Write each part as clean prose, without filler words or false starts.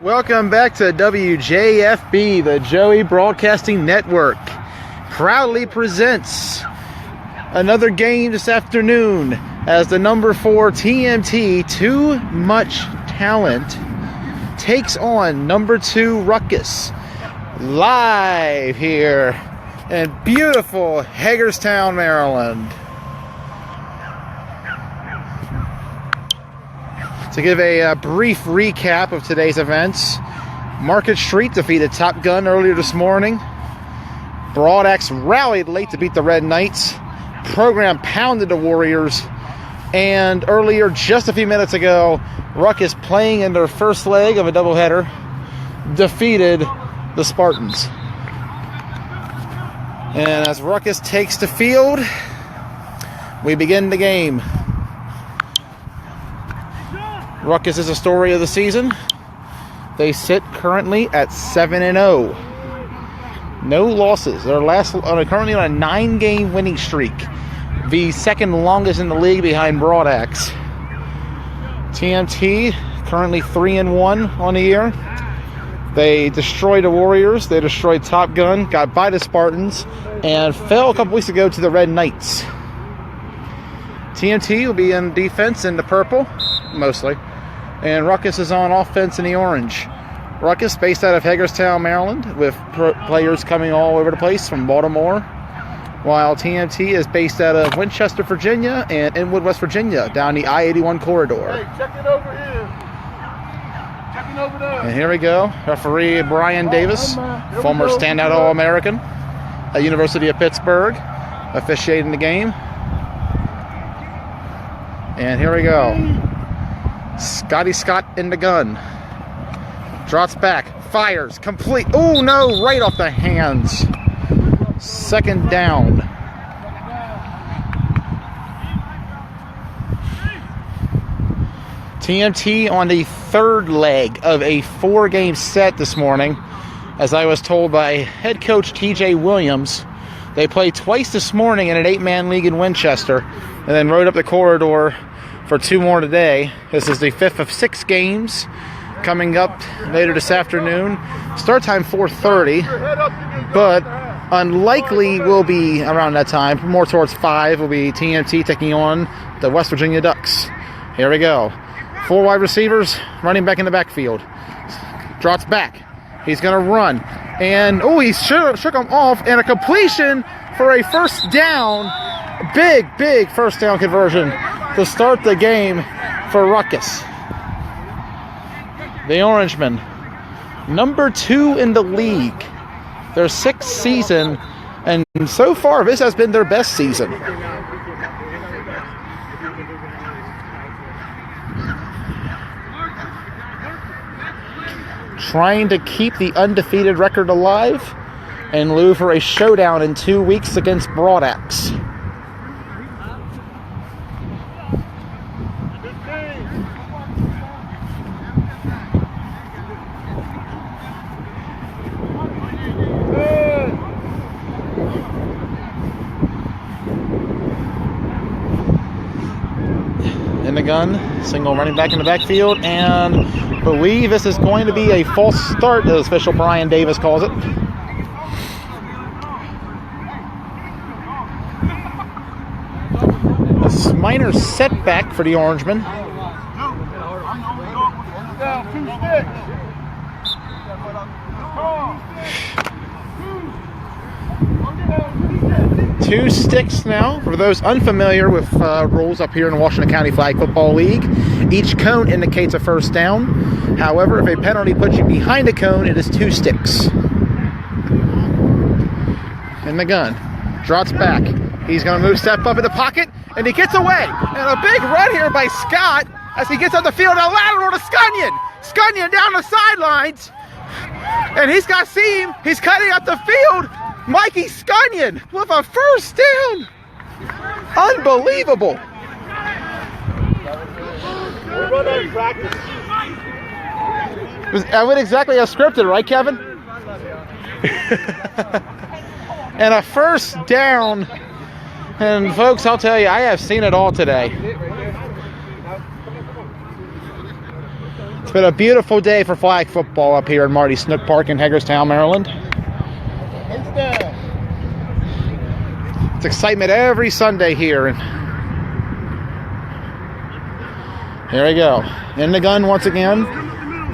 Welcome back to WJFB, the Joey Broadcasting Network. Proudly presents another game this afternoon as the number 4 TMT, Too Much Talent, takes on number 2 Ruckus. Live here in beautiful Hagerstown, Maryland. To give a brief recap of today's events, Market Street defeated Top Gun earlier this morning. Broad Axe rallied late to beat the Red Knights. Program pounded the Warriors. And earlier, just a few minutes ago, Ruckus, playing in their first leg of a doubleheader, defeated the Spartans. And as Ruckus takes the field, we begin the game. Ruckus is the story of the season. They sit currently at 7-0. No losses. They're currently on a 9-game winning streak. The second longest in the league behind Broad Axe. TMT currently 3-1 on the year. They destroyed the Warriors. They destroyed Top Gun, got by the Spartans, and fell a couple weeks ago to the Red Knights. TMT will be in defense in the purple, mostly. And Ruckus is on offense in the orange. Ruckus, based out of Hagerstown, Maryland, with players coming all over the place from Baltimore, while TMT is based out of Winchester, Virginia, and Inwood, West Virginia, down the I-81 corridor. Hey, check it over here. Checking over there. And here we go. Referee Brian Davis, former standout All-American at University of Pittsburgh, officiating the game. And here we go. Scotty Scott in the gun. Drops back. Fires. Complete. Oh, no. Right off the hands. Second down. TMT on the third leg of a 4-game set this morning. As I was told by head coach TJ Williams, they played twice this morning in an 8-man league in Winchester and then rode up the corridor for 2 more today. This is the 5th of 6 games coming up later this afternoon. Start time 4:30, but unlikely will be around that time. More towards 5 will be TMT taking on the West Virginia Ducks. Here we go. 4 wide receivers running back in the backfield. Drops back. He's going to run. And, he shook him off, and a completion for a first down. Big first down conversion to start the game for Ruckus. The Orangemen, number 2 in the league. Their 6th season, and so far this has been their best season. Trying to keep the undefeated record alive in lieu for a showdown in 2 weeks against Broad Axe. In the gun, single running back in the backfield, and believe this is going to be a false start, as official Brian Davis calls it. A minor setback for the Orangemen. 2 sticks now. For those unfamiliar with rules up here in the Washington County Flag Football League, each cone indicates a first down. However, if a penalty puts you behind a cone, it is 2 sticks. In the gun. Drops back. He's going to step up in the pocket, and he gets away. And a big run here by Scott as he gets on the field. A lateral to Scunyon. Scunyon down the sidelines. And he's got seam. He's cutting up the field. Mikey Scunyon with a first down. Unbelievable. I went exactly as scripted, right, Kevin? And a first down. And folks, I'll tell you, I have seen it all today. been a beautiful day for flag football up here in Marty Snook Park in Hagerstown, Maryland. It's excitement every Sunday here. And here we go. In the gun once again.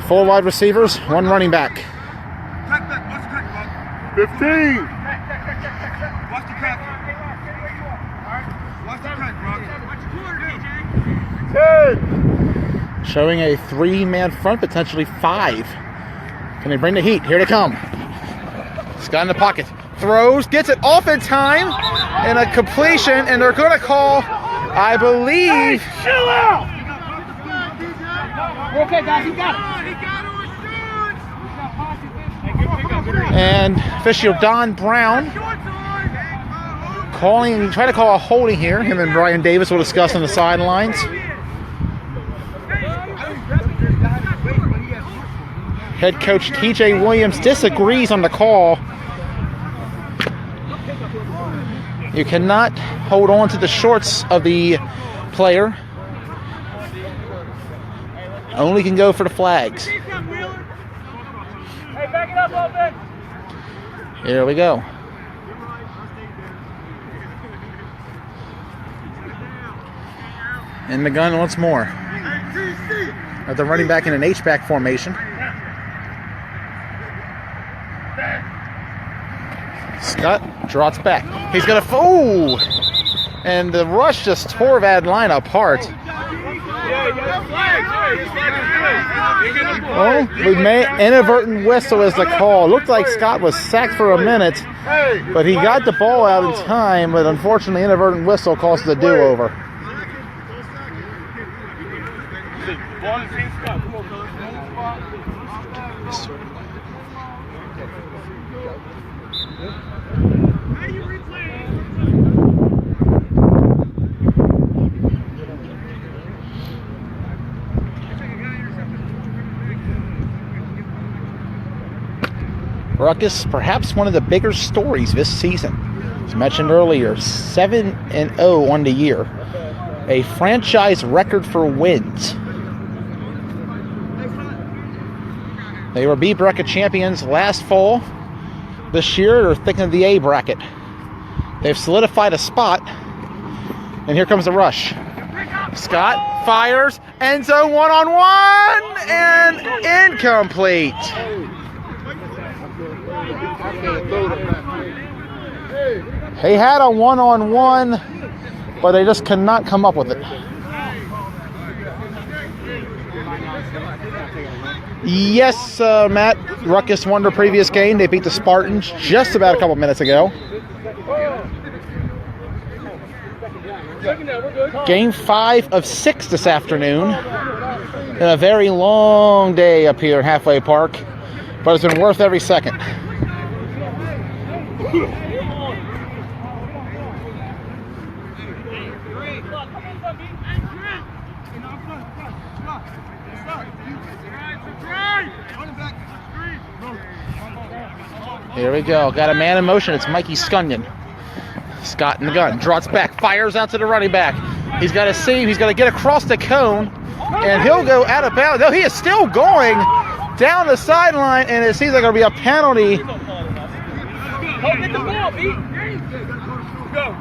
4 wide receivers, 1 running back. 15. Watch the crack. Watch the crack, 10. Showing a 3-man front, potentially 5. Can they bring the heat? Here they come. Scott in the pocket. Throws, gets it off in time, and a completion, and they're going to call, I believe. Hey, chill out. We're okay, guys. He got it. And official Don Brown trying to call a holding here. Him and Brian Davis will discuss on the sidelines. Head coach TJ Williams disagrees on the call. You cannot hold on to the shorts of the player. Only can go for the flags. Here we go. In the gun once more. At the running back in an H-back formation. Scott drops back. He's going to... Ooh! And the rush just tore that line apart. Well, we may inadvertent whistle as the call. Looked like Scott was sacked for a minute, but he got the ball out in time, but unfortunately inadvertent whistle cost the do-over. Ruckus, perhaps one of the bigger stories this season. As mentioned earlier, 7-0 on the year. A franchise record for wins. They were B bracket champions last fall. This year, they're thinking of the A bracket. They've solidified a spot. And here comes the rush. Scott fires, end zone 1-on-1, and incomplete. He had a 1-on-1, but they just cannot come up with it. Yes, Matt, Ruckus won their previous game. They beat the Spartans just about a couple minutes ago. Game 5 of 6 this afternoon. And a very long day up here at Halfway Park, but it's been worth every second. Here we go. Got a man in motion. It's Mikey Scunyon. Scott in the gun. Drops back. Fires out to the running back. He's got a seam. He's got to get across the cone. And he'll go out of bounds. No, he is still going down the sideline. And it seems like there'll be a penalty. Get the ball, Pete. Go.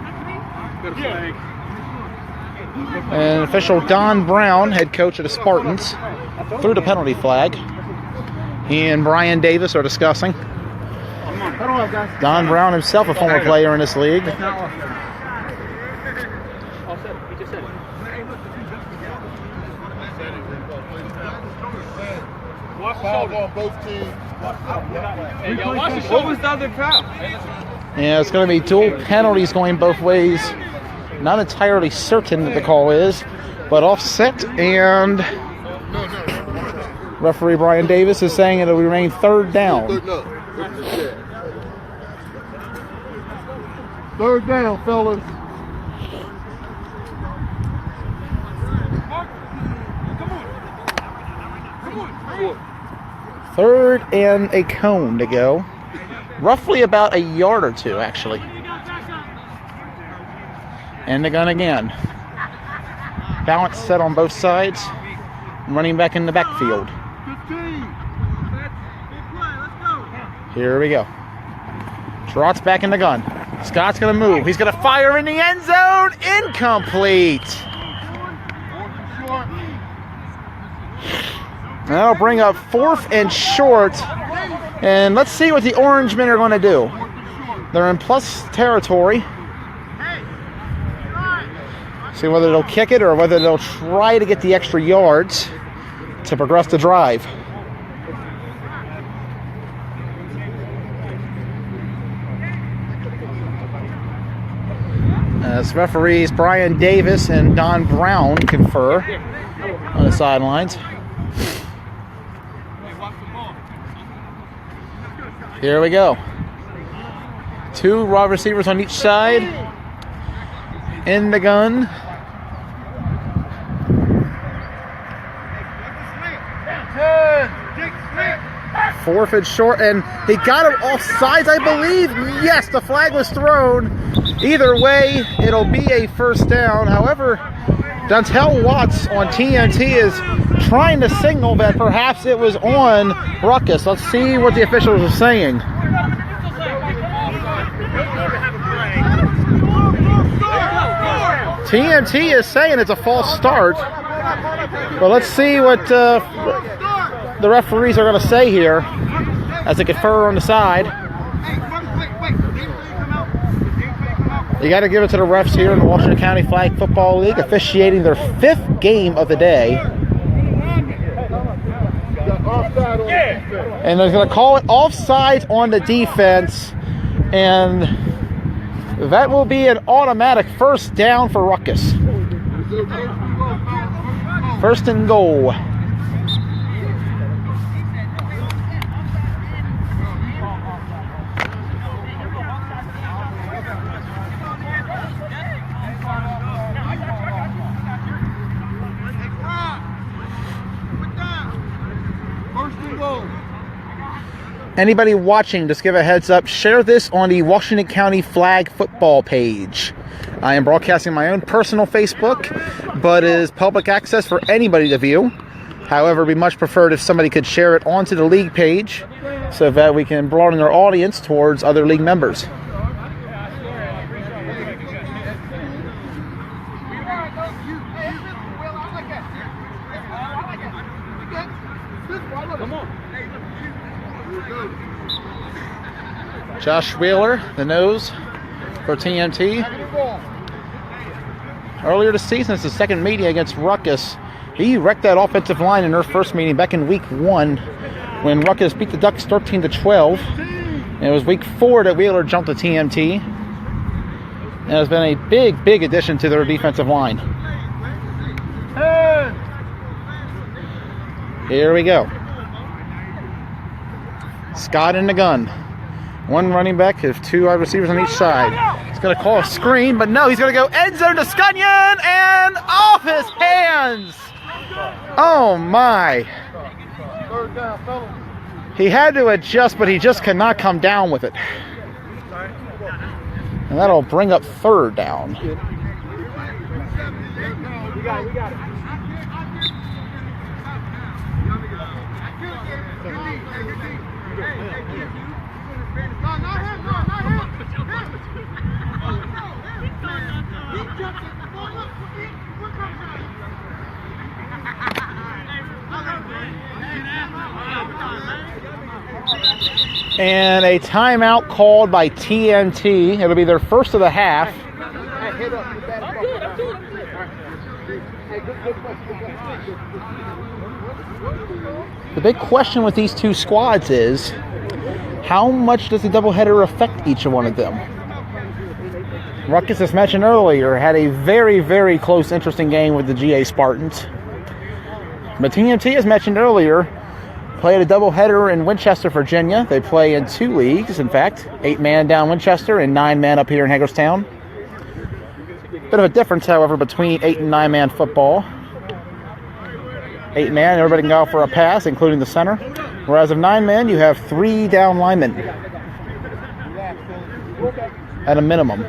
And official Don Brown, head coach of the Spartans, threw the penalty flag. He and Brian Davis are discussing. Don Brown himself, a former player in this league. Foul on both teams. What was the other foul? Yeah, it's going to be dual penalties going both ways. Not entirely certain that the call is, but offset, and referee Brian Davis is saying it'll remain third down. Third down, fellas. Third and a cone to go. Roughly about a yard or two, actually. And the gun again. Balance set on both sides. Running back in the backfield. Here we go. Trots back in the gun. Scott's going to move. He's going to fire in the end zone. Incomplete. That'll bring up 4th and short. And let's see what the Orange Men are going to do. They're in plus territory. See whether they'll kick it or whether they'll try to get the extra yards to progress the drive. As referees Brian Davis and Don Brown confer on the sidelines. Here we go. 2 wide receivers on each side. In the gun. Fourth and short, and he got him off sides, I believe. Yes, the flag was thrown. Either way, it'll be a first down. However, Dontel Watts on TNT is trying to signal that perhaps it was on Ruckus. Let's see what the officials are saying. TNT is saying it's a false start. But let's see what the referees are going to say here as they confer on the side. You got to give it to the refs here in the Washington County Flag Football League, officiating their 5th game of the day. And they're going to call it offsides on the defense. And that will be an automatic first down for Ruckus. First and goal. Anybody watching, just give a heads up. Share this on the Washington County Flag Football page. I am broadcasting my own personal Facebook, but it is public access for anybody to view. However, it'd be much preferred if somebody could share it onto the league page so that we can broaden our audience towards other league members. Josh Wheeler, the nose for TNT. Earlier this season, it's the second meeting against Ruckus. He wrecked that offensive line in their first meeting back in week 1 when Ruckus beat the Ducks 13-12. And it was week 4 that Wheeler jumped to TNT. And it's been a big, big addition to their defensive line. Here we go. Scott in the gun. 1 running back, has 2 wide receivers on each side. He's going to call a screen, but no, he's going to go end zone to Scunyon and off his hands. Oh my. He had to adjust, but he just cannot come down with it. And that'll bring up 3rd down. We got it. And a timeout called by TNT. It'll be their first of the half. The big question with these 2 squads is, how much does the doubleheader affect each one of them? Ruckus, as mentioned earlier, had a very, very close, interesting game with the GA Spartans. But TNT, as mentioned earlier, played a doubleheader in Winchester, Virginia. They play in 2 leagues, in fact. 8-man down Winchester and 9-man up here in Hagerstown. Bit of a difference, however, between 8- and 9-man football. 8-man, everybody can go for a pass, including the center. Whereas of 9-man, you have 3 down linemen at a minimum.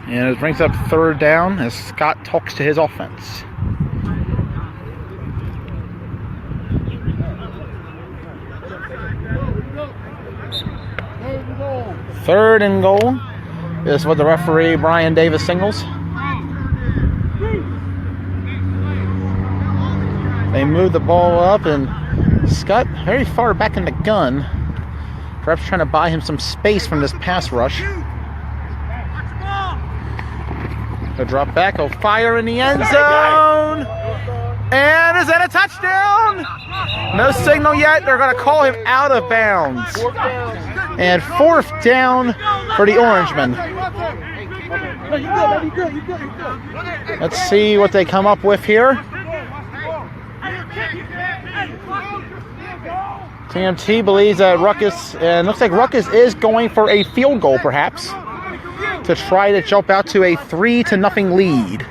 And it brings up third down as Scott talks to his offense. Third and goal is what the referee Brian Davis signals. They move the ball up, and Scott very far back in the gun, perhaps trying to buy him some space from this pass rush. He'll drop back, he'll fire in the end zone, and is that a touchdown? No signal yet. They're going to call him out of bounds. And fourth down for the Orangemen. Let's see what they come up with here. TMT believes that Ruckus, and looks like Ruckus is going for a field goal perhaps, to try to jump out to a 3-0 lead.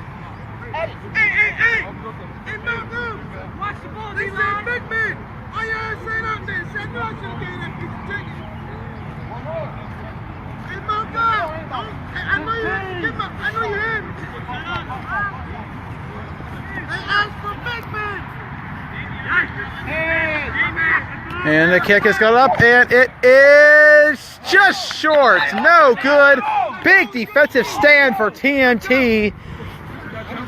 And the kick is got up, and it is just short. No good. Big defensive stand for TMT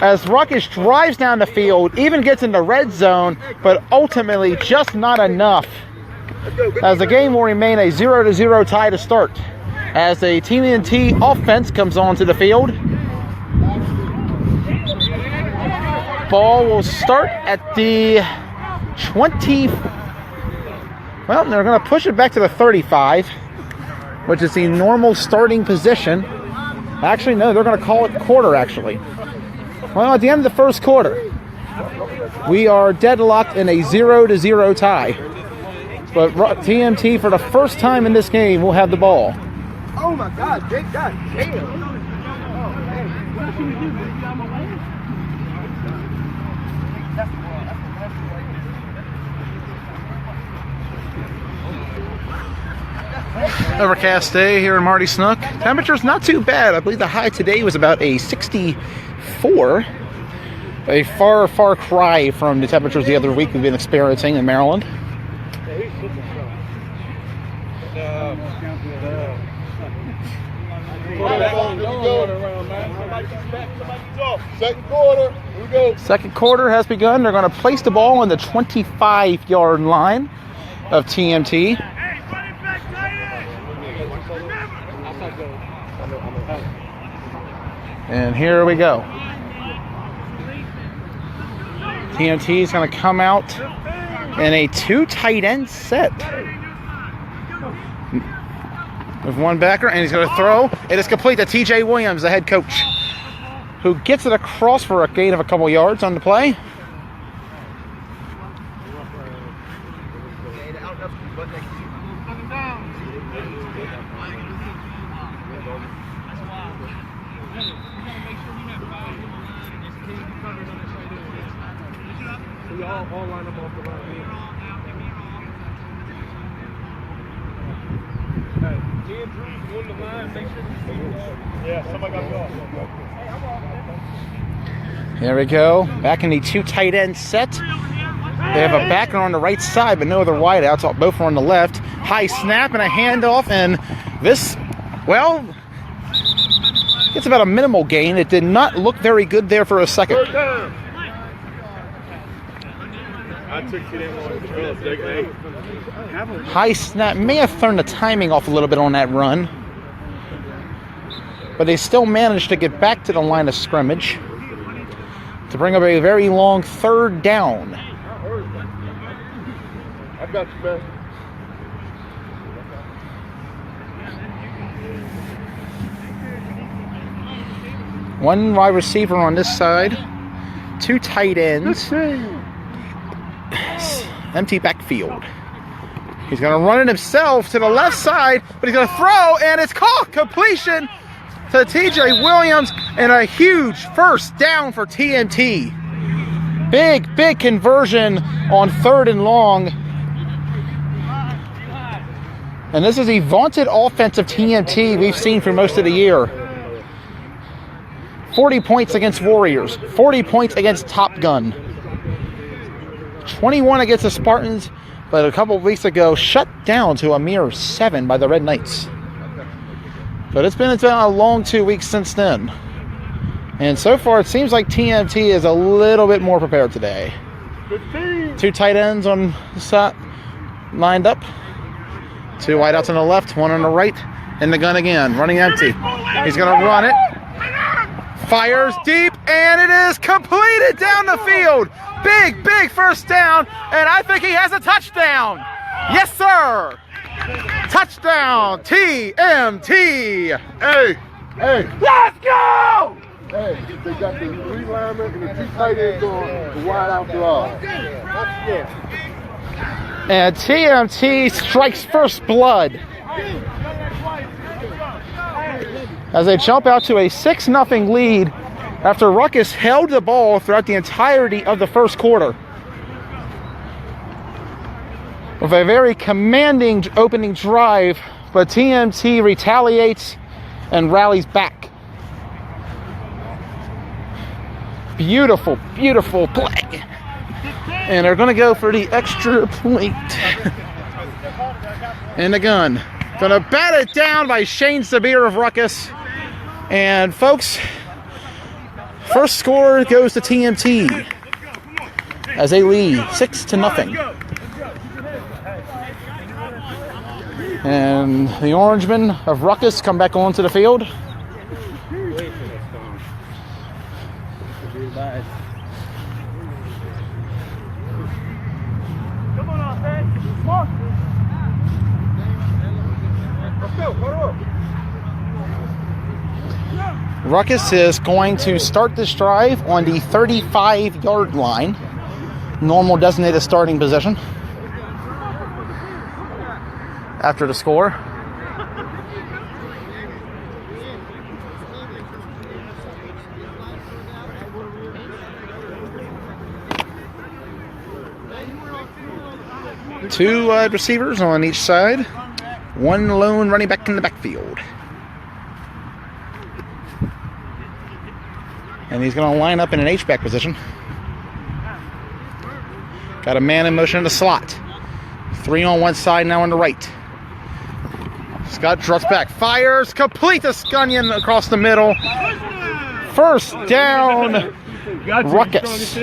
as Ruckus drives down the field, even gets in the red zone, but ultimately just not enough. As the game will remain a 0-0 tie to start. As the TMT offense comes onto the field. Ball will start at the 20. Well, they're going to push it back to the 35, which is the normal starting position. Actually, no, they're going to call it quarter, actually. Well, at the end of the first quarter, we are deadlocked in a 0-0 tie. But TMT, for the first time in this game, will have the ball. Oh my God, Jake, God damn. Overcast day here in Marty Snook. Temperature's not too bad. I believe the high today was about a 64. A far, far cry from the temperatures the other week we've been experiencing in Maryland. Second quarter. Here we go. Second quarter has begun. They're going to place the ball on the 25-yard line of TMT. And here we go. TMT is going to come out in a 2 tight end set. With one backer, and he's going to throw. It is complete to TJ Williams, the head coach, who gets it across for a gain of a couple yards on the play. All line up off the line. Yeah, somebody got to go. Here we go. Back in the 2 tight end set. They have a backer on the right side, but no other wideouts. Both are on the left. High snap and a handoff, and this, well, it's about a minimal gain. It did not look very good there for a second. High snap may have thrown the timing off a little bit on that run, but they still managed to get back to the line of scrimmage to bring up a very long third down. I got you, man. One wide receiver on this side, 2 tight ends. Empty backfield. He's going to run it himself to the left side, but he's going to throw, and it's caught. Completion to TJ Williams, and a huge first down for TMT. Big conversion on 3rd and long. And this is the vaunted offensive TMT we've seen for most of the year. 40 points against Warriors, 40 points against Top Gun, 21 against the Spartans, but a couple of weeks ago shut down to a mere 7 by the Red Knights. But it's been a long 2 weeks since then. And so far it seems like TMT is a little bit more prepared today. 15. 2 tight ends on the side, lined up. 2 wideouts on the left, 1 on the right. In the gun again, running empty. He's going to run it. Fires deep, and it is completed down the field. Big, big first down, and I think he has a touchdown. Yes, sir. Touchdown, TMT. Hey, hey, Let's go! hey, they got the 3 linemen and the 2 tight ends on the wide out drive. And TMT strikes first blood as they jump out to a 6-0 lead after Ruckus held the ball throughout the entirety of the first quarter. With a very commanding opening drive, but TMT retaliates and rallies back. Beautiful, beautiful play. And they're going to go for the extra point. In the gun. Going to bat it down by Shane Sabir of Ruckus. And folks, first score goes to TMT as they lead 6-0. And the Orangemen of Ruckus come back onto the field. Ruckus is going to start this drive on the 35-yard line, normal designated starting position. After the score. Two wide receivers on each side. One lone running back in the backfield. And he's going to line up in an H-back position. Got a man in motion in the slot. 3 on one side, now on the right. Scott drops back, fires, complete the Scunion across the middle. First down, Ruckus.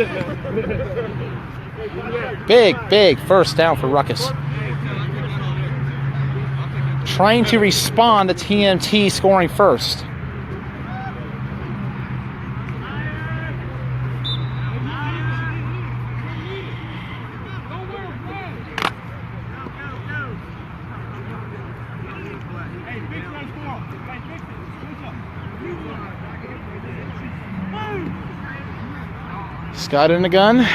Big, big first down for Ruckus. Trying to respond to TMT scoring first. Scott in the gun.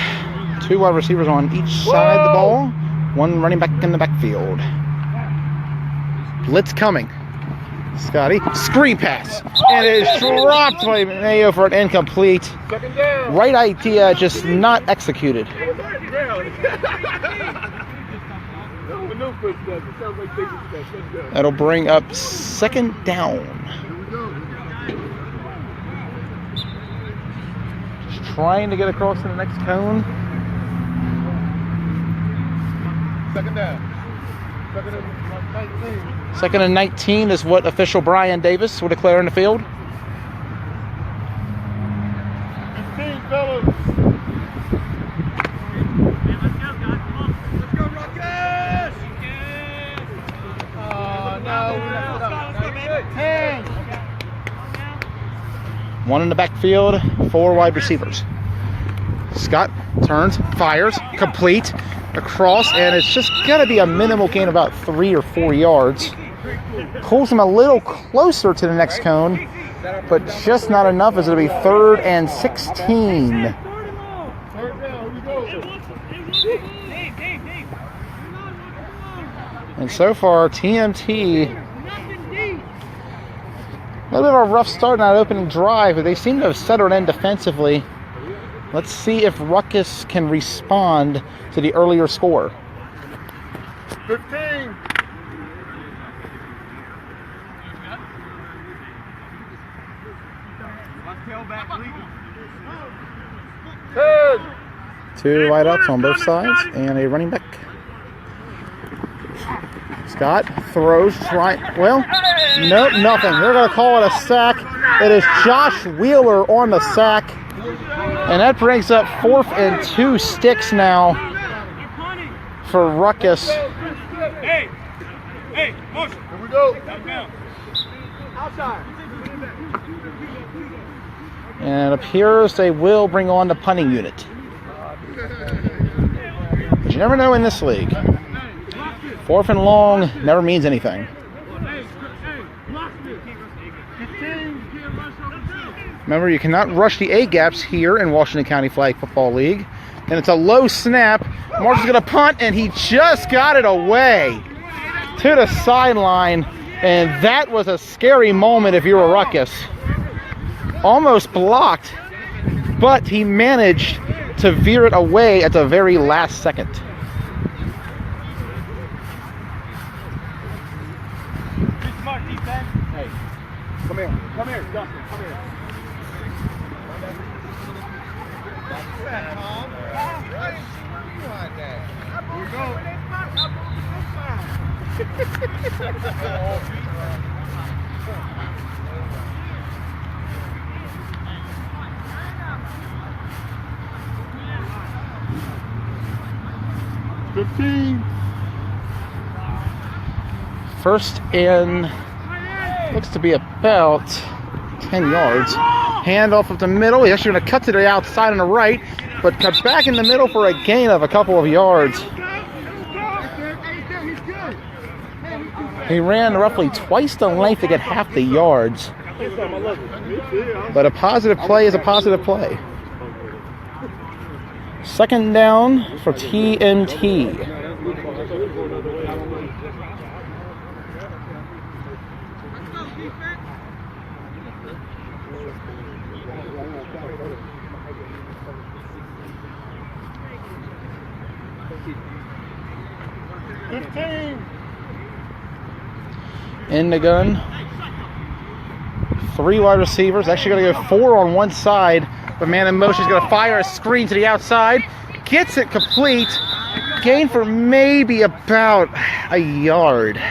2 wide receivers on each side of the ball. 1 running back in the backfield. Blitz coming. Scotty, screen pass. And it is dropped by Mayo for an incomplete. Right idea, just not executed. That'll bring up 2nd down. Trying to get across to the next cone. 2nd down. 2nd and 19 is what official Brian Davis will declare in the field. 15, fellas. Let's go, Ruckus! Oh, no. 10. 1 in the backfield, 4 wide receivers. Scott turns, fires, complete, across, and it's just going to be a minimal gain, about 3 or 4 yards. Pulls him a little closer to the next cone, but just not enough as it'll be 3rd and 16. And so far, TMT, a little bit of a rough start on that opening drive, but they seem to have settled in defensively. Let's see if Ruckus can respond to the earlier score. 15. Two wideouts on both sides and a running back. Scott throws, well, nope, nothing. They're going to call it a sack. It is Josh Wheeler on the sack. And that brings up 4th and 2 sticks now for Ruckus. Hey, motion. Here we go. Outside. And it appears they will bring on the punting unit. But you never know in this league. 4th and long never means anything. Remember, you cannot rush the A-gaps here in Washington County Flag Football League. And it's a low snap. Marshall's going to punt, and he just got it away to the sideline. And that was a scary moment if you were Ruckus. Almost blocked, but he managed to veer it away at the very last second. Hey, come here, Dustin, come here. First and looks to be about 10 yards. Handoff up the middle. He's actually going to cut to the outside on the right, but cut back in the middle for a gain of a couple of yards. He ran roughly twice the length to get half the yards. But a positive play is a positive play. Second down for TNT. In the gun. 3 wide receivers. Actually going to go 4 on one side. But man in motion is going to fire a screen to the outside. Gets it complete. Gain for maybe about a yard.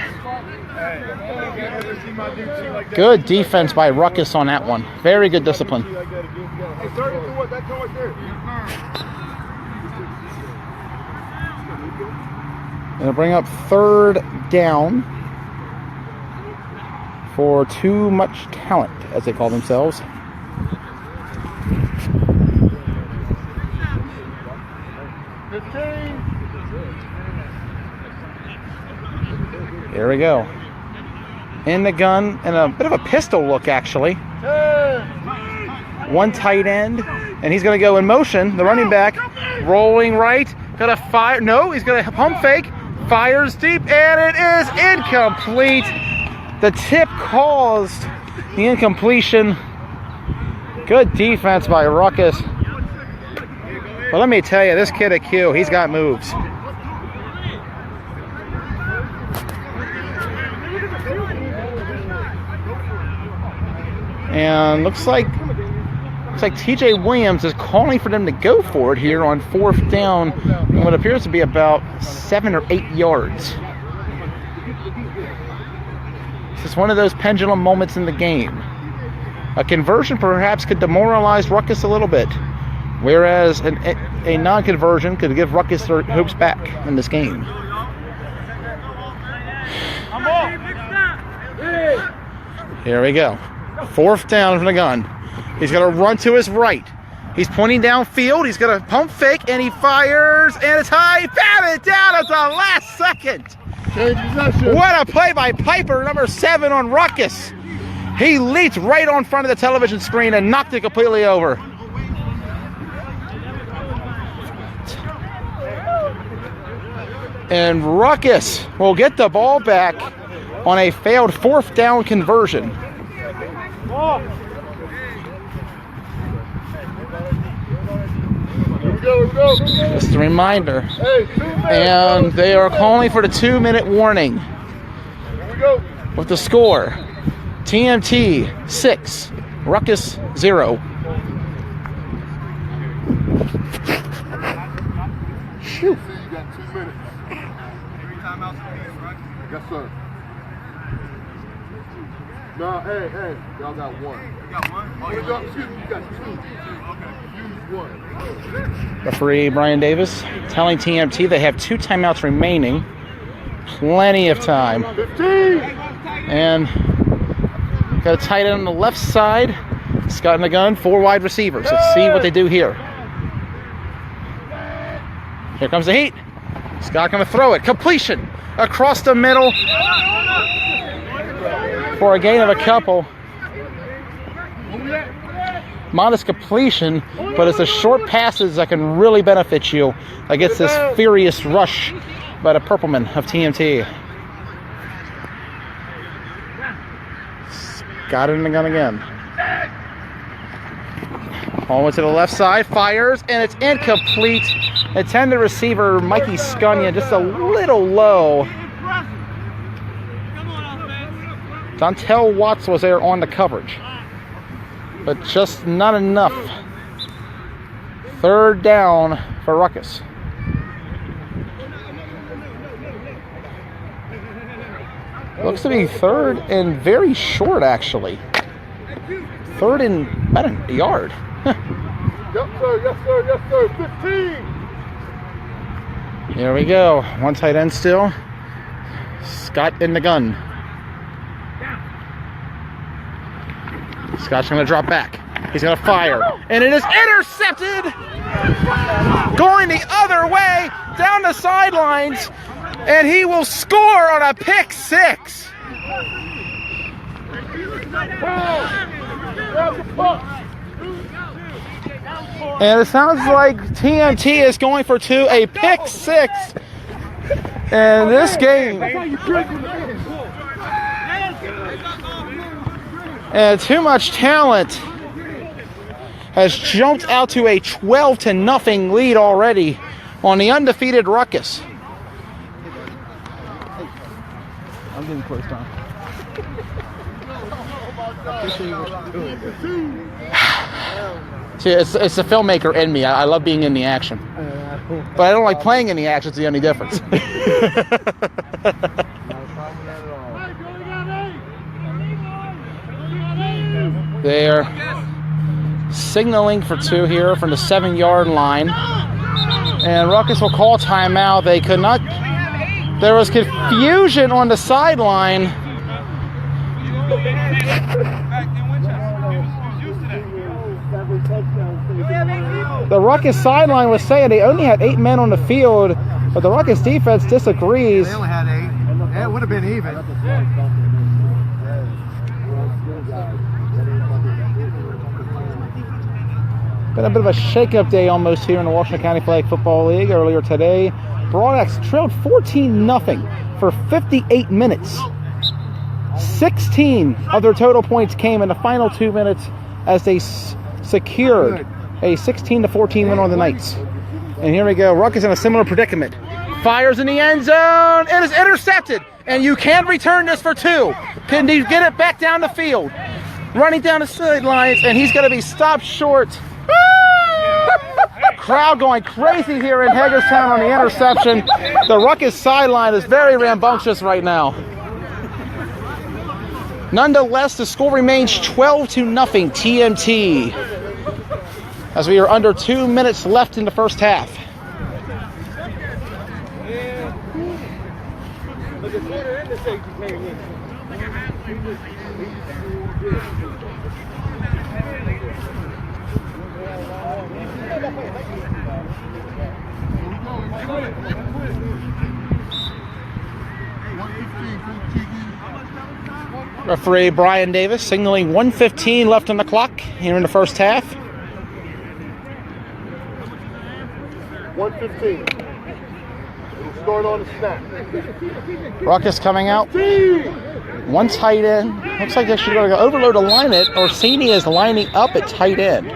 Good defense by Ruckus on that one. Very good discipline. It'll bring up 3rd down for Too Much Talent, as they call themselves. Here we go. In the gun, and a bit of a pistol look, actually. One tight end, and he's going to go in motion. The running back, rolling right, going to fire. No, he's going to pump fake. Fires deep, and it is incomplete. The tip caused the incompletion. Good defense by Ruckus. But let me tell you, this kid at Q, he's got moves. And looks like TJ Williams is calling for them to go for it here on 4th down, and what appears to be about 7 or 8 yards. This is one of those pendulum moments in the game. A conversion perhaps could demoralize Ruckus a little bit, whereas a non-conversion could give Ruckus their hopes back in this game. Here we go. 4th down from the gun. He's going to run to his right. He's pointing downfield. He's going to pump fake, and he fires, and it's high. Bam it down at the last second. What a play by Piper, number 7 on Ruckus. He leaped right on front of the television screen and knocked it completely over. And Ruckus will get the ball back on a failed 4th down conversion. Just a reminder. And they are calling for the 2-minute warning. With the score, TMT 6, Ruckus 0. Shoot. See, you got 2 minutes. 3 timeouts apiece, right? Yes, sir. No, hey, y'all got 1. You got 1? Oh, Excuse me, you got 2. Okay. Use 1. Referee Brian Davis telling TMT they have 2 timeouts remaining. Plenty of time. 15. And got a tight end on the left side. Scott in the gun, 4 wide receivers. Let's see what they do here. Here comes the heat. Scott gonna throw it. Completion across the middle for a gain of a couple. Modest completion, but it's the short passes that can really benefit you against this furious rush by the Purplemen of TMT. Got it in the gun again. All to the left side, fires, and it's incomplete. Intended receiver Mikey Scunya just a little low. Dontel Watts was there on the coverage, but just not enough. 3rd down for Ruckus. Looks to be 3rd and very short, actually. 3rd and about a yard. Yes, sir, yes, sir, yes, sir. 15. Here we go. 1 tight end still. Scott in the gun. Scott's going to drop back. He's going to fire. And it is intercepted! Going the other way, down the sidelines. And he will score on a pick 6. And it sounds like TMT is going for 2, a pick 6. And this game, and too much talent has jumped out to a 12-0 lead already on the undefeated Ruckus. I'm getting close, Tom. See, it's the filmmaker in me. I love being in the action. But I don't like playing in the action. It's the only difference. They're signaling for 2 here from the 7-yard line. And Ruckus will call timeout. They could not... There was confusion on the sideline. The Ruckus sideline was saying they only had 8 men on the field, but the Ruckus defense disagrees. They only had 8. Yeah, it would have been even. Been a bit of a shake-up day almost here in the Washington County Flag Football League. Earlier today, Broadax trailed 14-0 for 58 minutes. 16 of their total points came in the final 2 minutes as they secured a 16-14 win on the Knights. And here we go. Ruckus in a similar predicament. Fires in the end zone. It is intercepted. And you can return this for 2. Can he get it back down the field? Running down the sidelines, and he's going to be stopped short. Crowd going crazy here in Hagerstown on the interception. The Ruckus sideline is very rambunctious right now. Nonetheless, the score remains 12-0 TMT as we are under 2 minutes left in the first half. Referee Brian Davis signaling 1:15 left on the clock here in the first half. 1:15. It'll start on the snap. Ruckus coming out. 1 tight end. Looks like they should go overload to line it. Orsini is lining up at tight end.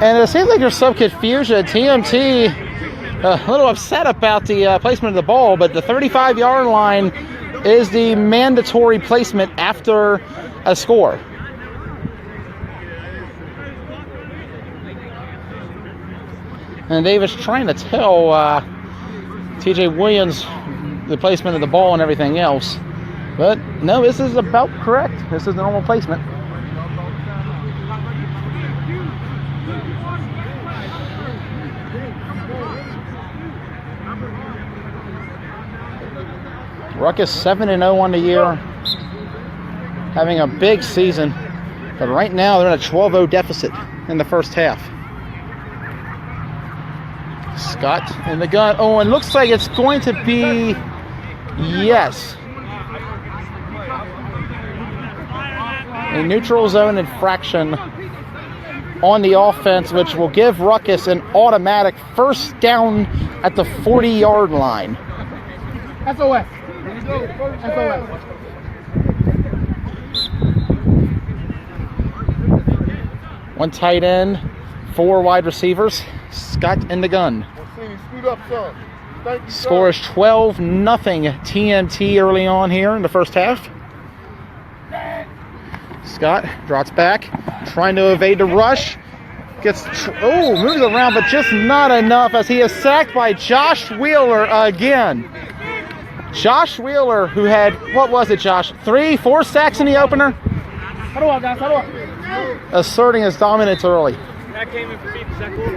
And it seems like there's some confusion. TMT a little upset about the placement of the ball, but the 35-yard line is the mandatory placement after a score. And Davis trying to tell TJ Williams the placement of the ball and everything else. But no, this is about correct. This is the normal placement. Ruckus 7-0 on the year, having a big season, but right now they're in a 12-0 deficit in the first half. Scott in the gun. Oh, and looks like it's going to be, yes, a neutral zone infraction on the offense, which will give Ruckus an automatic first down at the 40-yard line. SOS. SOS. One tight end, 4 wide receivers. Scott in the gun. Score is 12-0 TMT early on here in the first half. Scott drops back, trying to evade the rush. Moves around, but just not enough as he is sacked by Josh Wheeler again. Josh Wheeler, who had, what was it, Josh? 3-4 sacks in the opener? Asserting his dominance early.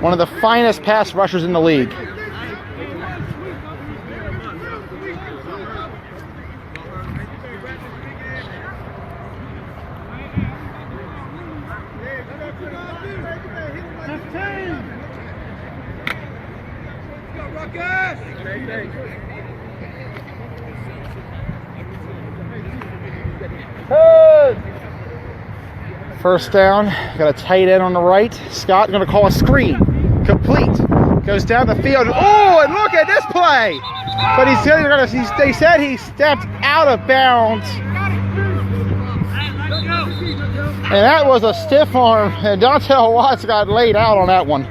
One of the finest pass rushers in the league. First down, got a tight end on the right. Scott going to call a screen. Complete. Goes down the field. Oh, and look at this play! But they said he stepped out of bounds. And that was a stiff arm, and Dontel Watts got laid out on that one.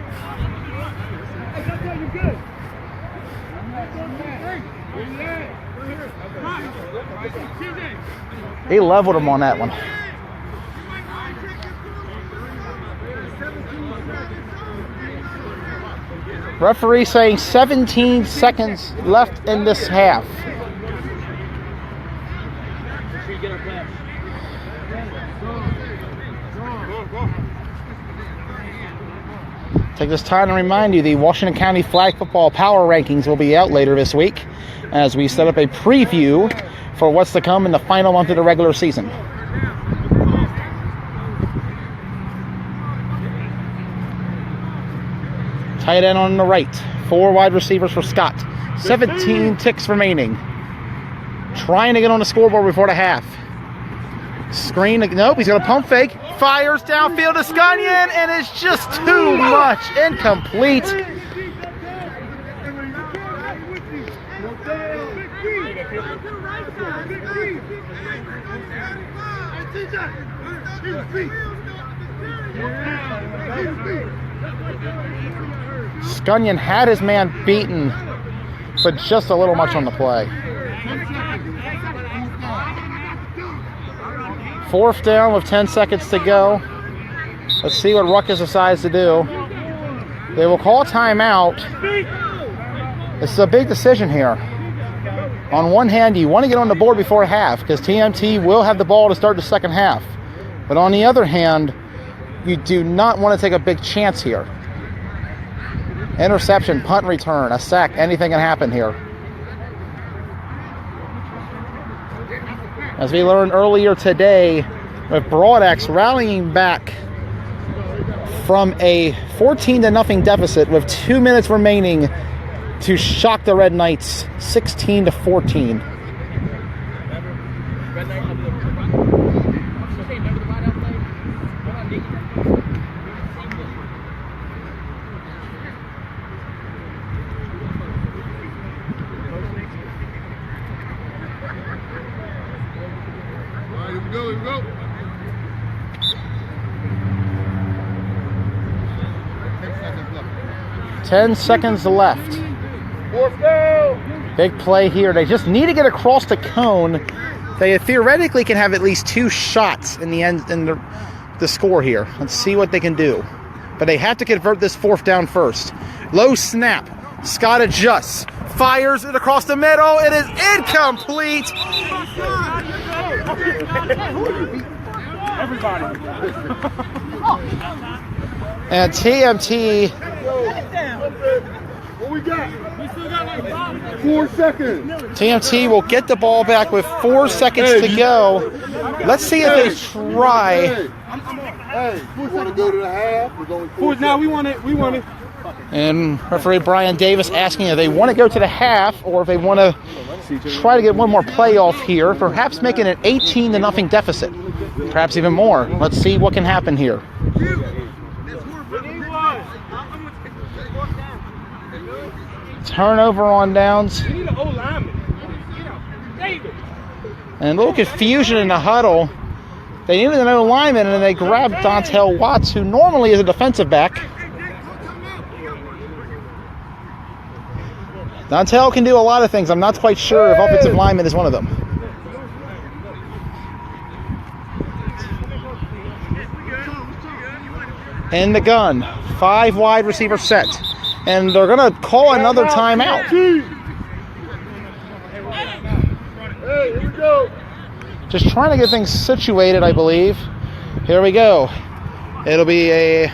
He leveled him on that one. Referee saying 17 seconds left in this half. Take this time to remind you the Washington County Flag Football Power Rankings will be out later this week as we set up a preview for what's to come in the final month of the regular season. Tight end on the right. 4 wide receivers for Scott. 17 ticks remaining. Trying to get on the scoreboard before the half. Screen. Nope, he's going to pump fake. Fires downfield to Scunyon, and it's just too much. Incomplete. Scunyon had his man beaten, but just a little much on the play. 4th down with 10 seconds to go. Let's see what Ruckus decides to do. They will call timeout. This is a big decision here. On one hand, you want to get on the board before half because TMT will have the ball to start the second half. But on the other hand, you do not want to take a big chance here. Interception, punt return, a sack, anything can happen here. As we learned earlier today, with Broadex rallying back from a 14-0 deficit with 2 minutes remaining to shock the Red Knights 16-14. Here we go. 10 seconds left. 4th down. Big play here. They just need to get across the cone. They theoretically can have at least 2 shots in the end in the score here. Let's see what they can do. But they have to convert this 4th down first. Low snap. Scott adjusts. Fires it across the middle. It is incomplete. Everybody. And TMT. What we got? 4 seconds. TMT will get the ball back with 4 seconds to go. Let's see if they try. Hey, we want to go to the half. Now we want it. We want it. And referee Brian Davis asking if they want to go to the half or if they want to try to get one more play off here, perhaps making it 18-0 deficit. Perhaps even more. Let's see what can happen here. Turnover on downs. And a little confusion in the huddle. They needed an O lineman and they grabbed Dontel Watts, who normally is a defensive back. Dontel can do a lot of things. I'm not quite sure if offensive lineman is one of them. In the gun, 5 wide receiver set. And they're going to call another timeout. Hey, here we go. Just trying to get things situated, I believe. Here we go. It'll be a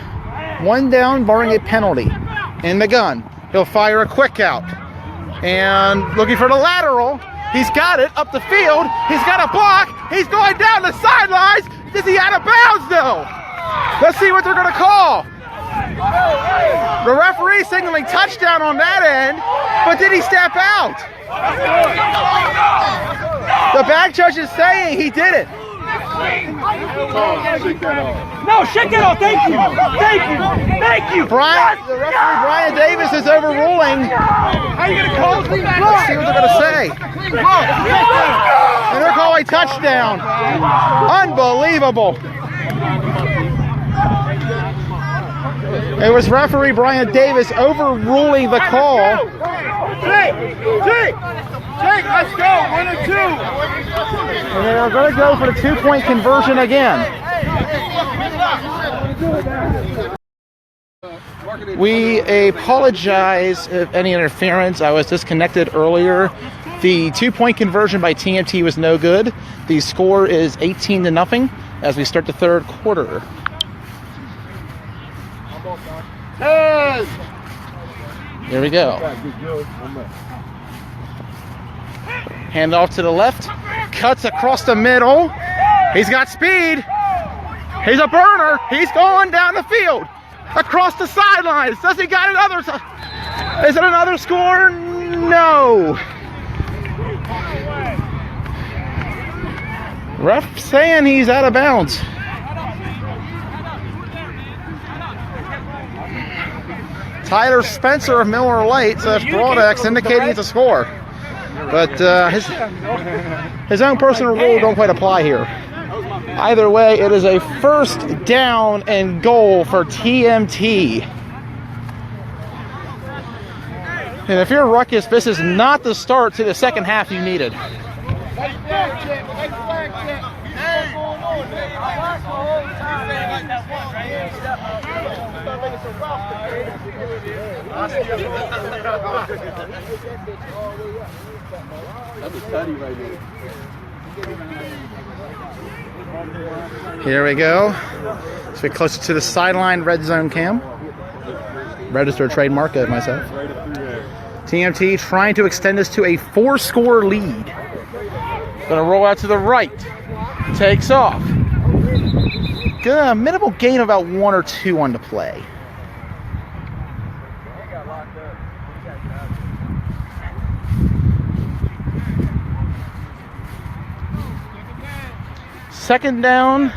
1 down, barring a penalty. In the gun, he'll fire a quick out. And looking for the lateral. He's got it up the field. He's got a block. He's going down the sidelines. Is he out of bounds, though? Let's see what they're going to call. The referee signaling touchdown on that end, but did he step out? The back judge is saying he did it. No, shake it off. Thank you. Thank you. Thank you. The referee Brian Davis is overruling. How are you going to call it? Let's see what they're going to say. And they're calling touchdown. Unbelievable. It was referee Brian Davis overruling the call. Jake, let's go. 1 or 2. And they're going to go for the 2-point conversion again. We apologize if any interference. I was disconnected earlier. The 2-point conversion by TMT was no good. The score is 18-0 as we start the 3rd quarter. Hey! Here we go. Hand off to the left. Cuts across the middle. He's got speed. He's a burner. He's going down the field. Across the sidelines. Does he got another? Is it another score? No. Ref saying he's out of bounds. Tyler Spencer of Miller Lite, so that's Broadex indicating it's a score. But his own personal rule don't quite apply here. Either way, it is a 1st down and goal for TMT. And if you're Ruckus, this is not the start to the 2nd half you needed. Here we go. Let's get closer to the sideline red zone cam. Registered trademark of myself. TMT trying to extend this to a 4-score lead. Gonna roll out to the right. Takes off. Good, minimal gain of about 1 or 2 on the play. Second down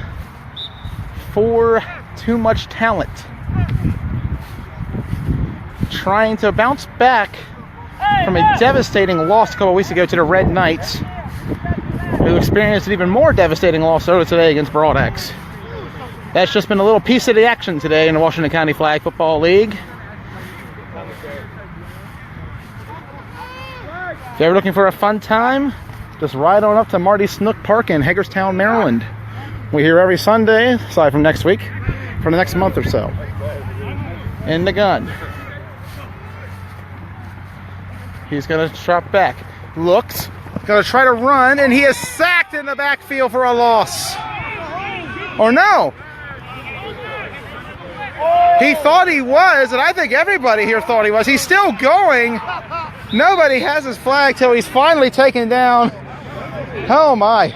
for too much talent. Trying to bounce back from a devastating loss a couple weeks ago to the Red Knights, who experienced an even more devastating loss earlier today against Broadex. That's just been a little piece of the action today in the Washington County Flag Football League. If you're ever looking for a fun time, just ride on up to Marty's Snook Park in Hagerstown, Maryland. We're here every Sunday, aside from next week, for the next month or so. In the gun. He's going to drop back. Looks. Going to try to run, and he is sacked in the backfield for a loss. Or no. He thought he was, and I think everybody here thought he was. He's still going. Nobody has his flag till he's finally taken down. Oh my.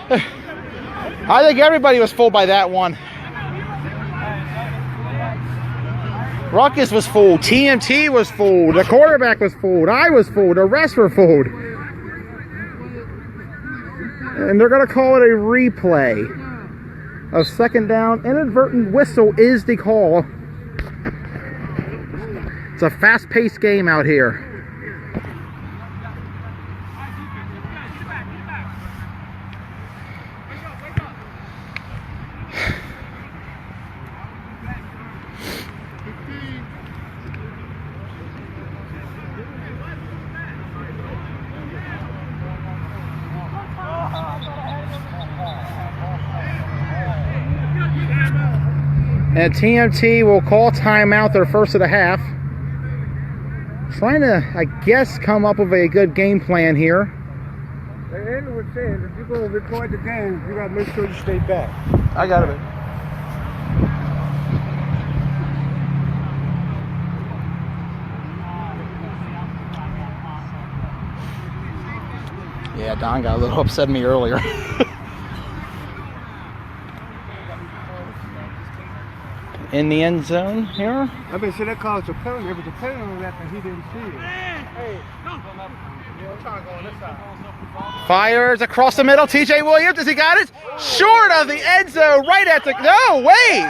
I think everybody was fooled by that one. Ruckus was fooled. TMT was fooled. The quarterback was fooled. I was fooled. The rest were fooled. And they're going to call it a replay of second down. Inadvertent whistle is the call. It's a fast-paced game out here. And TMT will call timeout their first of the half. Trying to, I guess, come up with a good game plan here. The Andrew was saying, if you're going to record the game, you got to make sure you stay back. I got it. Yeah, Don got a little upset at me earlier. In the end zone here. I mean, so that calls a penalty. It was a penalty on that, and he didn't see it. Hey, Fires across the middle. TJ Williams, has he got it? Short of the end zone, right at the... No, wait!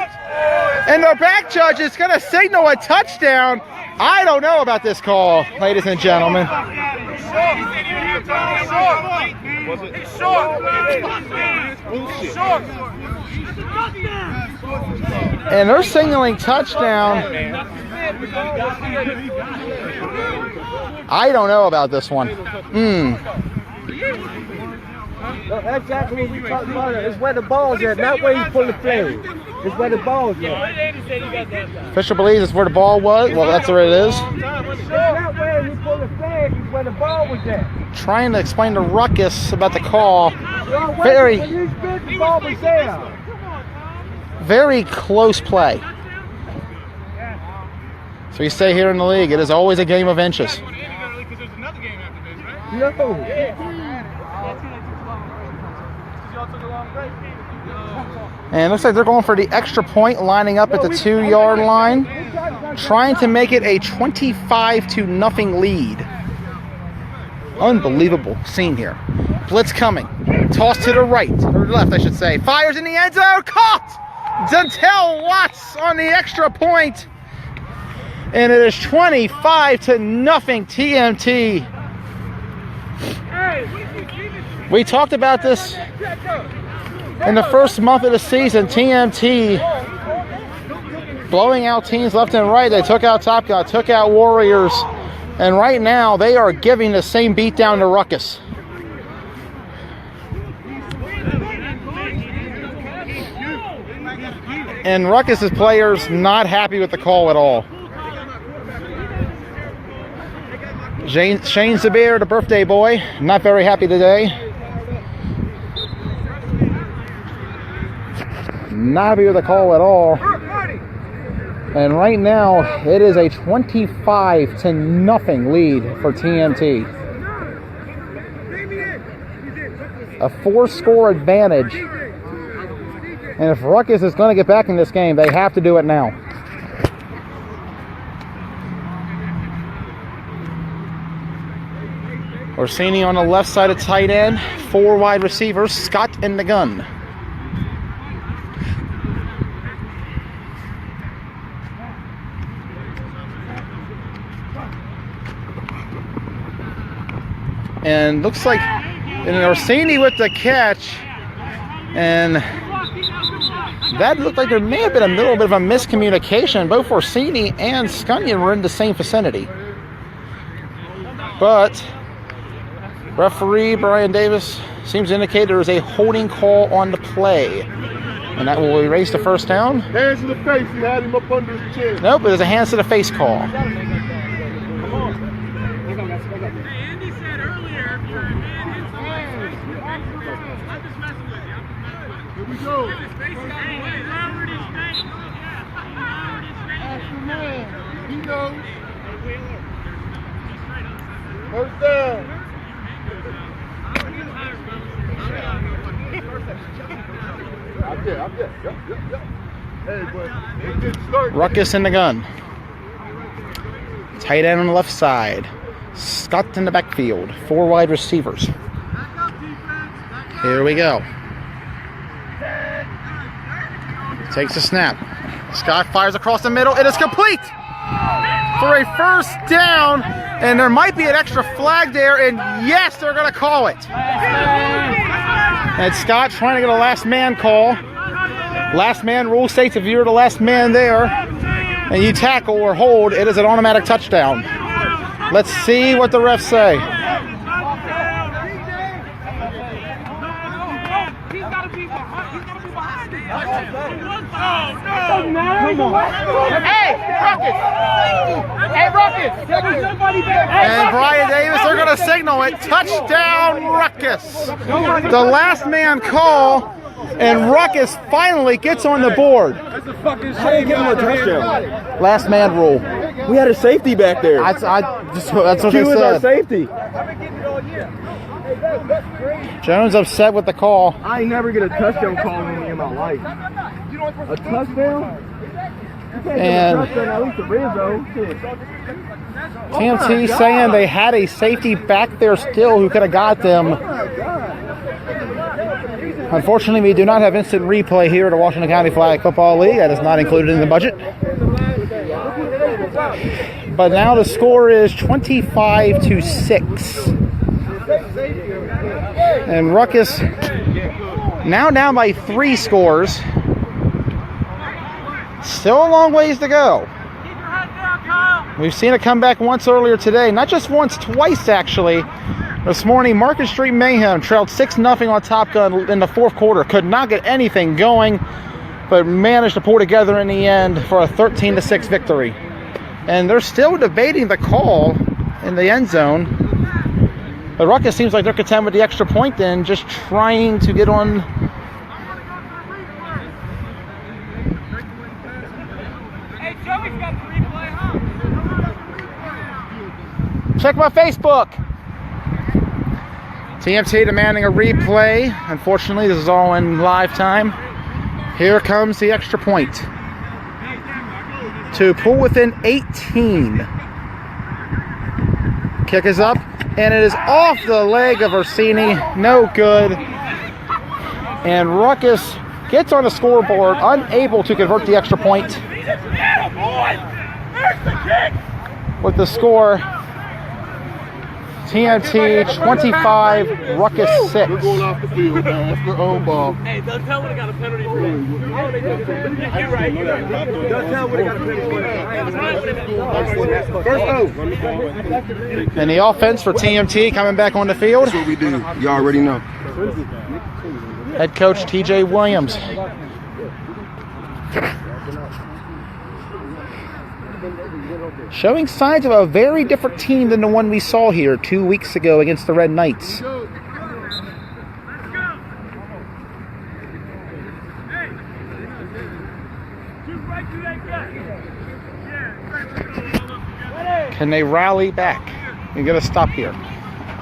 And the back judge is going to signal a touchdown. I don't know about this call, ladies and gentlemen. And they're signaling touchdown. I don't know about this one. That's exactly what we talked about. It's where the ball's at, not where you pull the flag. It's where the ball's at. Official believes it's where the ball was. Well, that's where it is. It's not where you pull the flag, it's where the ball was at. Trying to explain to Ruckus about the call. Very close play. So we stay here in the league. It is always a game of inches. No. And it looks like they're going for the extra point, lining up at the 2-yard line, trying to make it a 25-0 lead. Unbelievable scene here. Blitz coming. Toss to the right, or left, I should say. Fires in the end zone. Caught! Dentel Watts on the extra point. And it is 25-0 TMT. We talked about this in the first month of the season. TMT blowing out teams left and right. They took out Top Gun, took out Warriors, and right now they are giving the same beatdown to Ruckus. And Ruckus's players not happy with the call at all. Shane Zabir, the birthday boy, not very happy today. Not happy with the call at all. And right now, it is a 25-0 lead for TMT. A 4-score advantage. And if Ruckus is going to get back in this game, they have to do it now. Orsini on the left side of tight end. 4 wide receivers. Scott in the gun. And looks like Orsini with the catch. And that looked like there may have been a little bit of a miscommunication. Both Orsini and Scunyon were in the same vicinity. But Referee Brian Davis seems to indicate there is a holding call on the play. And that will erase the first down. Hands in the face, he had him up under his chin. Nope, it is a hands to the face call. Andy said earlier, if your hand hits the face, I'm just messing with you. Here we go. He knows. First down. I'm good. Yep. Hey, but it didn't start. Ruckus in the gun. Tight end on the left side. Scott in the backfield. 4 wide receivers. Here we go. Takes a snap. Scott fires across the middle. It is complete for a first down. And there might be an extra flag there. And yes, they're going to call it. And Scott trying to get a last man call. Last man rule states if you're the last man there and you tackle or hold, it is an automatic touchdown. Let's see what the refs say. Hey, Ruckus! Hey, Ruckus! And Brian Davis, they're going to signal it. Touchdown, Ruckus. The last man call, and Ruckus finally gets on the board. How do you give him a touchdown? Last man rule. We had a safety back there. That's what He they was our said. safety. Jones upset with the call. I ain't never get a touchdown call in my life. A touchdown? You can't And get a touchdown, at least a red zone. TMT saying they had a safety back there still who could have got them. Unfortunately, we do not have instant replay here at the Washington County Flag Football League. That is not included in the budget. But now the score is 25-6. And Ruckus now down by 3 scores. Still a long ways to go. We've seen it come back once earlier today. Not just once, twice actually. This morning, Market Street Mayhem trailed 6-0 on Top Gun in the 4th quarter. Could not get anything going, but managed to pull together in the end for a 13-6 victory. And they're still debating the call in the end zone. But Ruckus seems like they're content with the extra point then, just trying to get on. Hey, Joey's got the replay, huh? Check my Facebook. TMT demanding a replay. Unfortunately, this is all in live time. Here comes the extra point to pull within 18. Kick is up, and it is off the leg of Orsini. No good. And Ruckus gets on the scoreboard, unable to convert the extra point. With the score, TMT 25, Ruckus 6. We're going off the field now. That's their own ball. Hey, don't tell when I got a penalty for that. You're right. Don't tell what he got a penalty. And the offense for TMT coming back on the field. That's what we do. You already know. Head coach TJ Williams. Showing signs of a very different team than the one we saw here 2 weeks ago against the Red Knights. Can they rally back? You're going to stop here.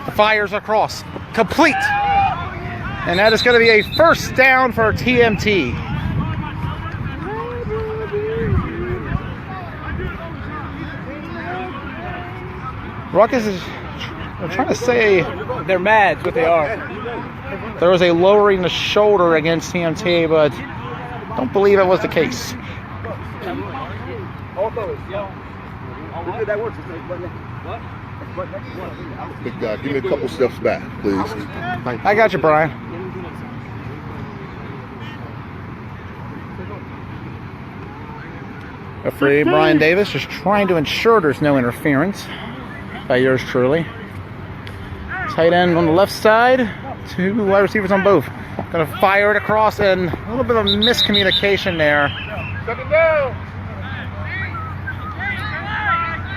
The fires across. Complete. And that is going to be a first down for TMT. Ruckus is trying to say They're mad, is what they are. there was a lowering the shoulder against TMT, but don't believe it was the case. Big guy, give me a couple steps back, please. I got you, Brian. Referee Brian Davis just trying to ensure there's no interference by yours truly. Tight end on the left side. 2 wide receivers on both. Gonna fire it across, and a little bit of miscommunication there. Second down.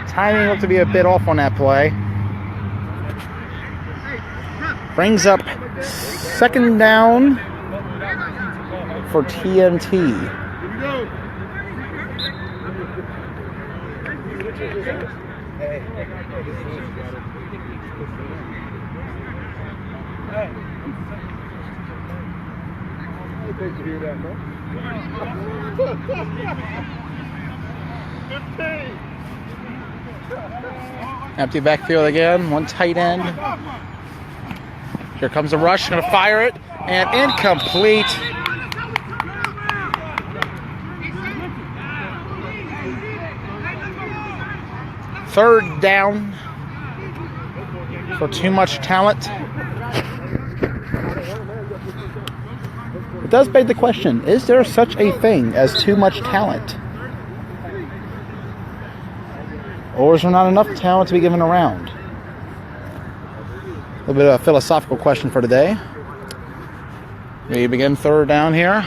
Timing looked to be a bit off on that play. Brings up second down for TNT. Here we go. Hey, to hear that, man. 15. Empty backfield again. 1 tight end. Here comes the rush. Going to fire it. And incomplete. Third down for too much talent. It does beg the question, is there such a thing as too much talent? Or is there not enough talent to be given around? A little bit of a philosophical question for today. We begin third down here.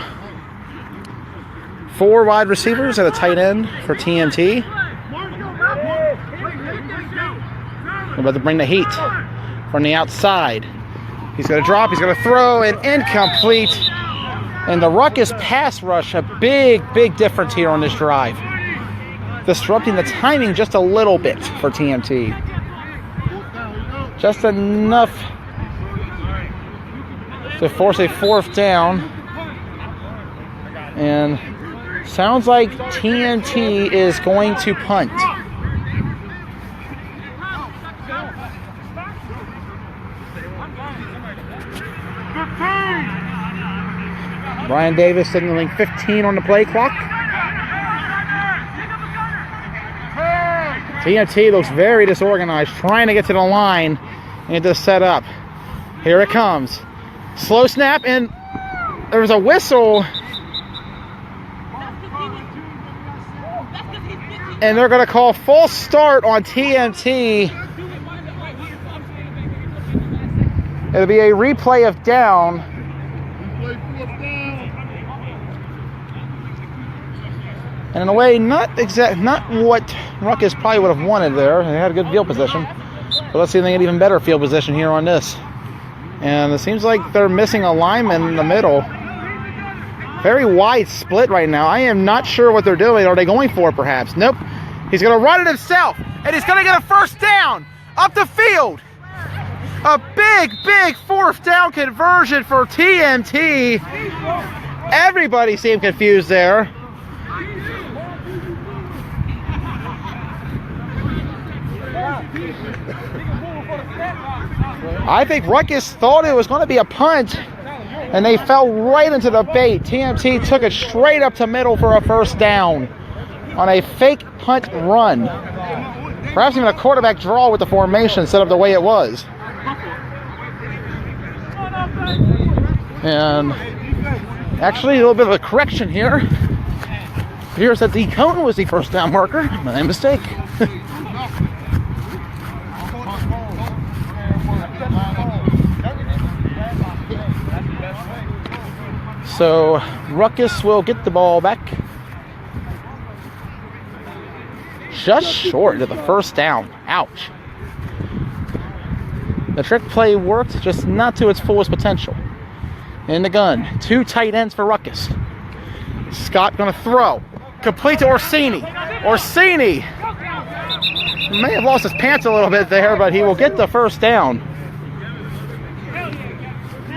4 wide receivers at a tight end for TNT. We're about to bring the heat from the outside. He's going to drop, he's going to throw, and incomplete. And the Ruckus pass rush, a big, big difference here on this drive. Disrupting the timing just a little bit for TNT. Just enough to force a 4th down. And sounds like TNT is going to punt. Brian Davis signaling 15 on the play clock. TNT looks very disorganized, trying to get to the line and to set up. Here it comes. Slow snap, and there was a whistle. And they're going to call false start on TNT. It'll be a replay of down. And in a way, not what Ruckus probably would have wanted there. They had a good field position. But let's see if they get even better field position here on this. And it seems like they're missing a lineman in the middle. Very wide split right now. I am not sure what they're doing. Are they going for it, perhaps? Nope. He's going to run it himself. And he's going to get a first down up the field. A big, big 4th down conversion for TNT. Everybody seemed confused there. I think Ruckus thought it was going to be a punt, and they fell right into the bait. TNT took it straight up to middle for a first down on a fake punt run. Perhaps even a quarterback draw with the formation set up the way it was. And actually, a little bit of a correction here. It appears that the cone was the first down marker. My mistake. So Ruckus will get the ball back. Just short of the first down. Ouch. The trick play worked, just not to its fullest potential. In the gun. 2 tight ends for Ruckus. Scott gonna throw. Complete to Orsini. Orsini may have lost his pants a little bit there, but he will get the first down.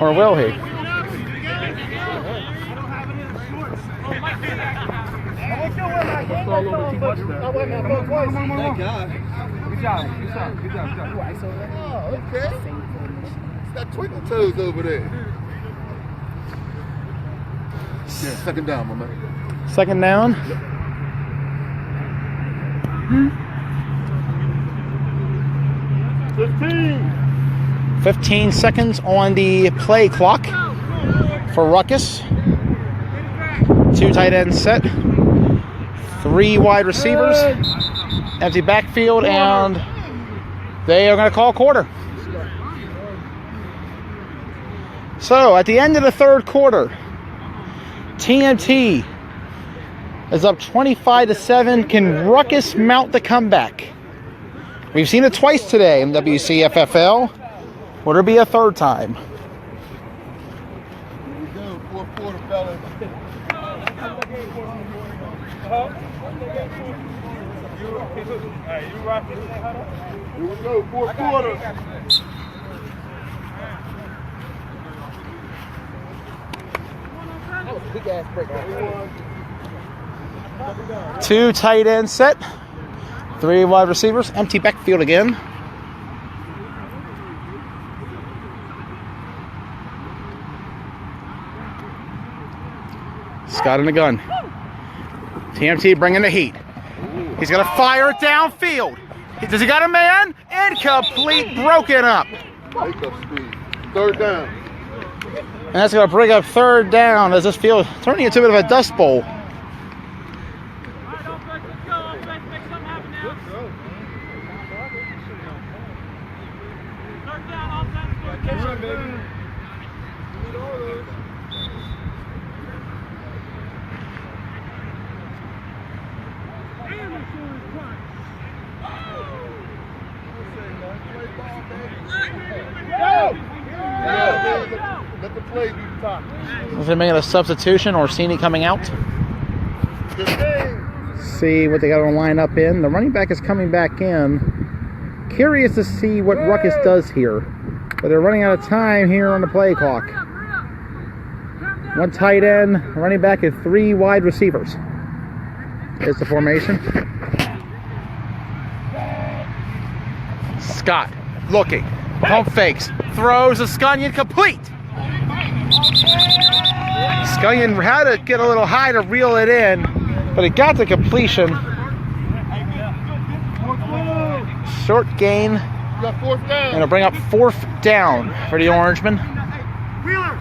Or will he? Oh, okay. It's that twinkle toes over there. Yeah, second down, my man. Second down. 15 seconds on the play clock for Ruckus. 2 tight ends set. 3 wide receivers. Empty backfield, and they are going to call quarter. So at the end of the third quarter, TMT is up 25-7. Can Ruckus mount the comeback? We've seen it twice today in WCFFL. Would there be a third time? Here we go, fourth quarter, fellas. Here we go, fourth quarter. Big ass break. 2 tight ends set. 3 wide receivers. Empty backfield again. Scott in the gun. TMT bringing the heat. He's going to fire it downfield. Does he got a man? Incomplete, broken up. Make up speed. Third down. And that's going to bring up third down as this field turning into a bit of a dust bowl. Let the play be top. Is they making a substitution? Orsini coming out? See what they got to line up in. The running back is coming back in. Curious to see what Ruckus does here. But they're running out of time here on the play clock. 1 tight end, running back, and 3 wide receivers. Here's the formation. Scott looking. Pump fakes. Throws a Scunyon complete. Scunyon had to get a little high to reel it in, but it got the completion. Short gain. You got fourth down. And it'll bring up 4th down for the Orangemen. Wheeler,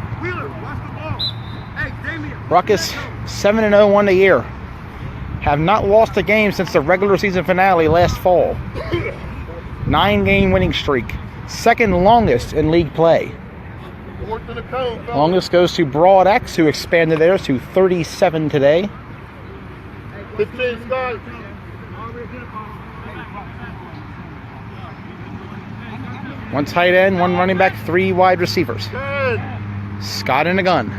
watch the ball. Hey, Damien. Ruckus 7-0 on the year. Have not lost a game since the regular season finale last fall. 9-game winning streak. Second longest in league play. Fourth in the cone, fellas. Longest goes to Broad X, who expanded theirs to 37 today. 15, Scott. One tight end, 1 running back, 3 wide receivers. 10. Scott in the gun.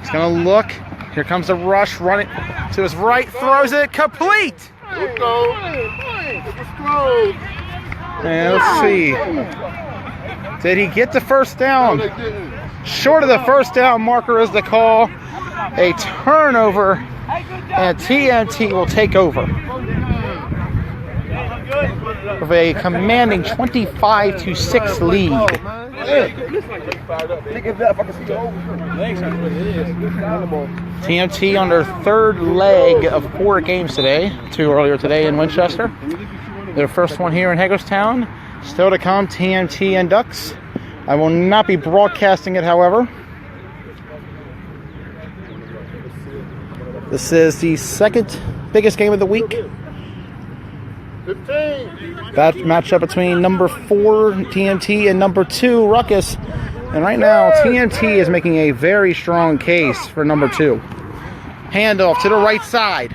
He's going to look. Here comes the rush, running to his right, throws it, complete! Let's go. It was thrown. And let's see. Did he get the first down? No, they didn't. Short of the first down marker is the call. A turnover, and TMT will take over with a commanding 25-6 lead. TMT on their 3rd leg of 4 games today. 2 earlier today in Winchester. Their first one here in Hagerstown. Still to come, TMT and Ducks. I will not be broadcasting it, however. This is the 2nd biggest game of the week. 15. That matchup between number 4 TMT and number 2 Ruckus. And right now, TMT is making a very strong case for number 2. Handoff to the right side.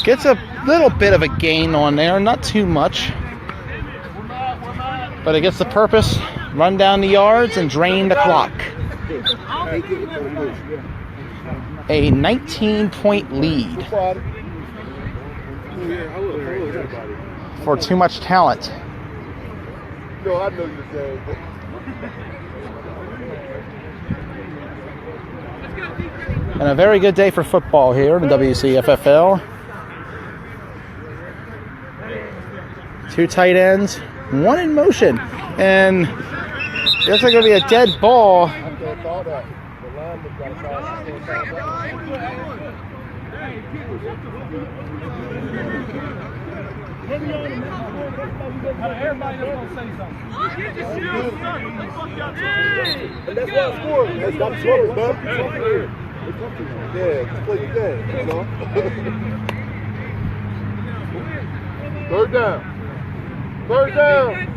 Gets a little bit of a gain on there, not too much. But it gets the purpose, run down the yards and drain the clock. A 19-point lead for too much talent. No, I know you're saying. And a very good day for football here in the WCFFL. 2 tight ends, 1 in motion, and it looks like it'll be a dead ball. Everybody else gonna say something. That's why I scored. That's not trouble, man. Yeah, just play your game. You know? 3rd down. Third down.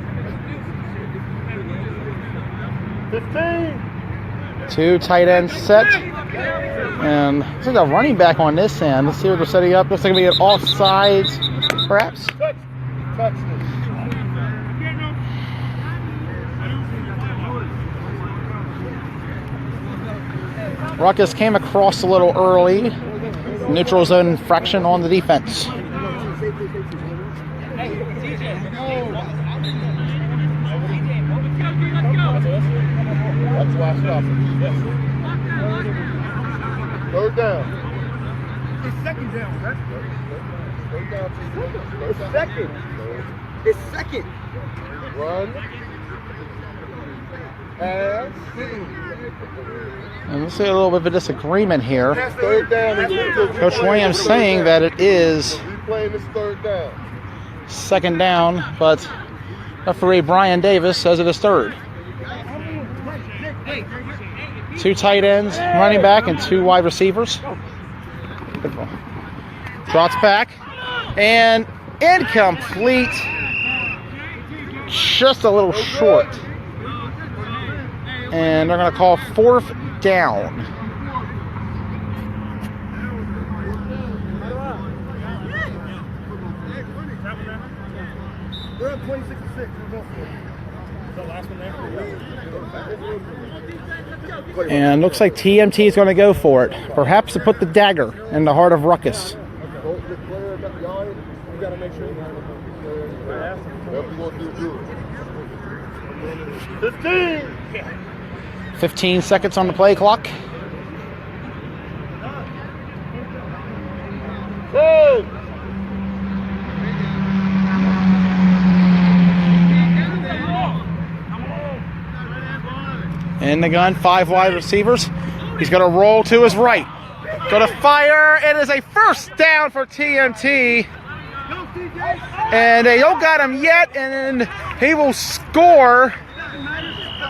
15. Two tight ends set. And looks like a running back on this end. Let's see what they're setting up. Looks like it'll be an offsides, perhaps. Touch this. Ruckus came across a little early. Neutral zone infraction on the defense. That's why I stopped. Yes. Third down. It's second down, right? Third down. It's second. It's second. Run. Pass. And let's see a little bit of a disagreement here. Third down. Coach Williams saying that it is Replaying this third down. second down, but referee Brian Davis says it is third. Two tight ends, running back, and two wide receivers. Trots back, and incomplete. Just a little short. And they're going to call fourth down. We're up 26-6. And looks like TMT is going to go for it. Perhaps to put the dagger in the heart of Ruckus. You got to make sure you have 15. 15 seconds on the play clock. Go. In the gun, five wide receivers. He's going to roll to his right. Going to fire. It is a first down for TMT. And they don't got him yet. And he will score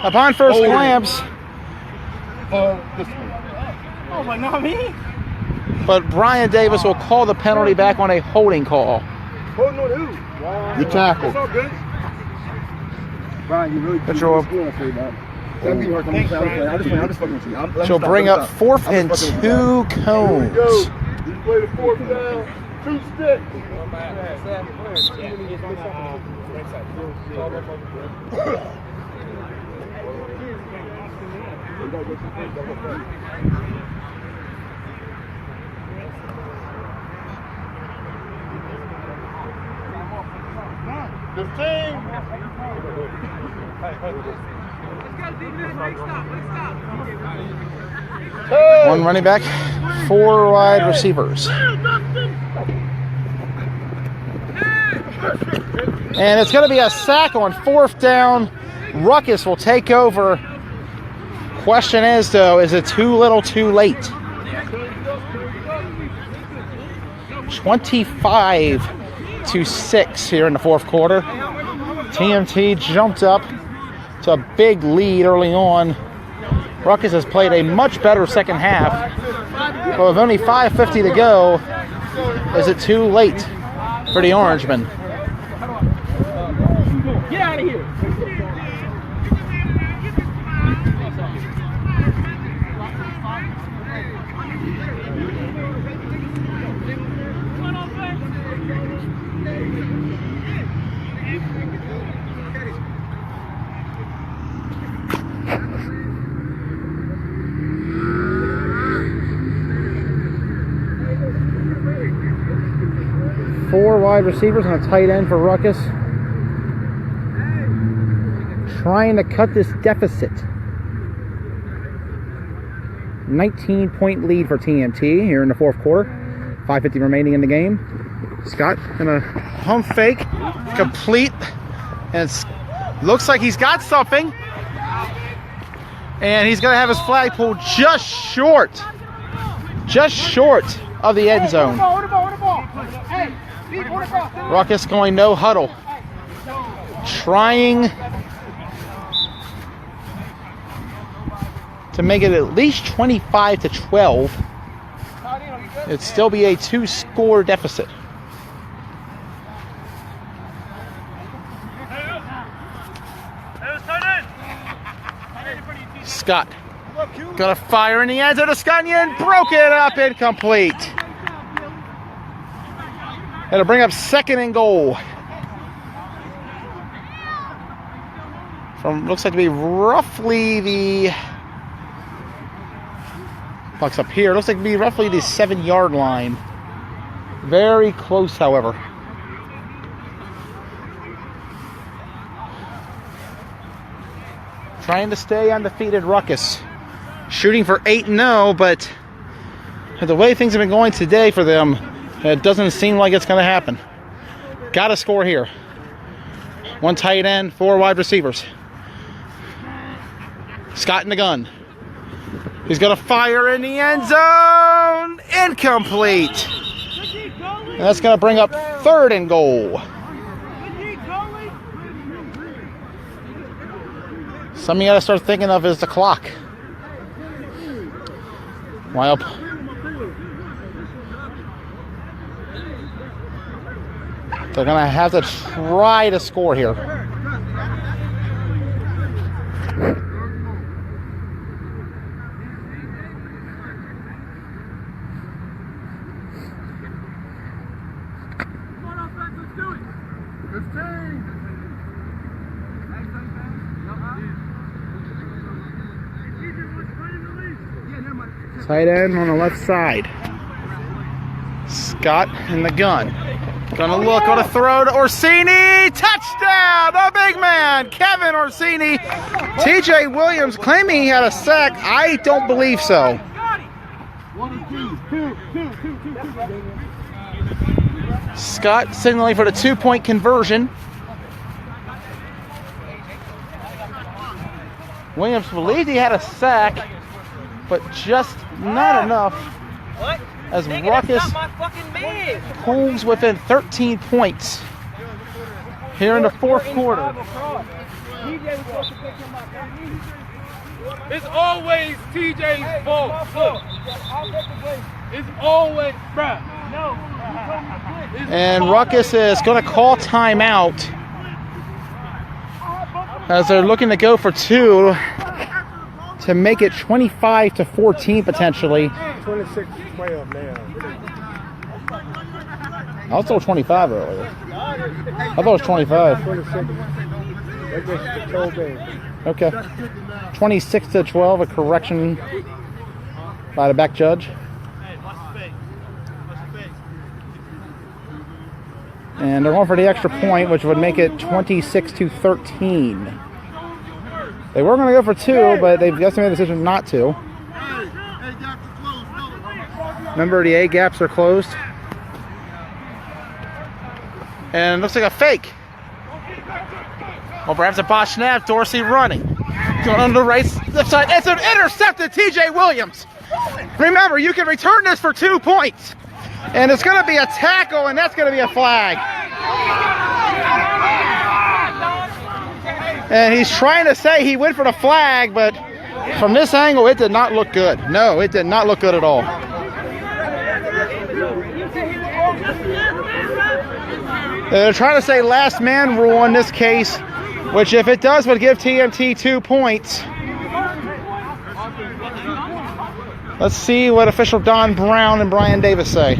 upon first glance. Oh, but not me. But Brian Davis will call the penalty back on a holding call. Holding on who? You tackle. It's all good. Brian, you really But you'll- She'll bring up fourth and 2 cones. You play the fourth down. 2 sticks. One running back, 4 wide receivers. And it's going to be a sack on fourth down. Ruckus will take over. Question is, though, is it too little too late? 25-6 here in the fourth quarter. TMT jumped up to a big lead early on. Ruckus has played a much better second half. But with only 5:50 to go, is it too late for the Orangemen? Get out of here. Four wide receivers and a tight end for Ruckus. Trying to cut this deficit. 19-point lead for TMT here in the fourth quarter. 5:50 remaining in the game. Scott gonna pump fake, complete, and it looks like he's got something. And he's gonna have his flag pulled just short of the end zone. Ruckus going no huddle. Trying to make it at least 25-12. It'd still be a 2-score deficit. Scott gonna fire in the end zone to Scunyon, broke it up, incomplete. It'll bring up 2nd and goal. From looks like to be roughly the puck's up here. Looks like to be roughly the 7-yard line. Very close, however. Trying to stay undefeated, Ruckus. Shooting for 8-0, but the way things have been going today for them, it doesn't seem like it's going to happen. Got to score here. 1 tight end, 4 wide receivers. Scott in the gun. He's going to fire in the end zone. Incomplete. And that's going to bring up 3rd and goal. Something you got to start thinking of is the clock. Well, they're going to have to try to score here. Tight end on the left side. Scott in the gun. Gonna look on a throw to Orsini. Touchdown! The big man, Kevin Orsini. TJ Williams claiming he had a sack. I don't believe so. Scott signaling for the 2-point conversion. Williams believed he had a sack, but just not enough. What? As Nigga, Ruckus that's not my fucking man. pulls within 13 points here in the 4th quarter. It's always TJ's fault. Look. It's always, bruh. No. And Ruckus is going to call timeout as they're looking to go for 2 to make it 25-14 potentially. 26-12 now. I was told 25 earlier. I thought it was 25. 26. That gets the control game. Okay. 26-12, a correction by the back judge. And they're going for the extra point, which would make it 26-13. They were going to go for 2, but they've just made the decision not to. Remember, the A gaps are closed. And it looks like a fake. Well, perhaps a botch snap. Dorsey running. Going on the right left side. It's an intercepted TJ Williams. Remember, you can return this for 2 points. And it's going to be a tackle, and that's going to be a flag. And he's trying to say he went for the flag, but from this angle, it did not look good. No, it did not look good at all. They're trying to say last man rule in this case, which if it does would give TMT 2 points. Let's see what official Don Brown and Brian Davis say.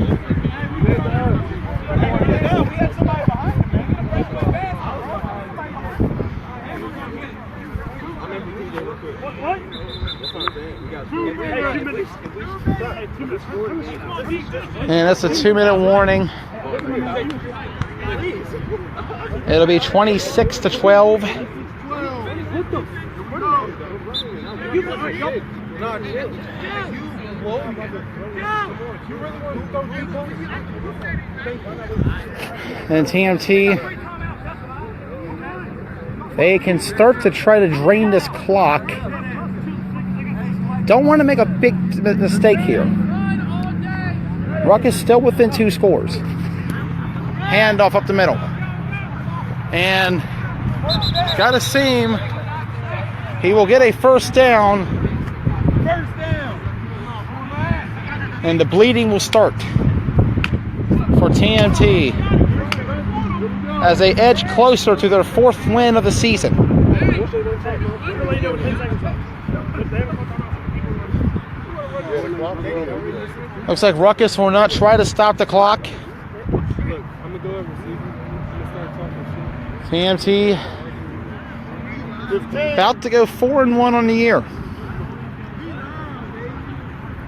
And that's a 2-minute warning. It'll be 26-12. And TMT, they can start to try to drain this clock. Don't want to make a big mistake here. Ruckus still within 2 scores. Handoff up the middle. And gotta seem he will get a first down. And the bleeding will start for TMT as they edge closer to their 4th win of the season. Looks like Ruckus will not try to stop the clock. TMT about to go 4-1 on the year.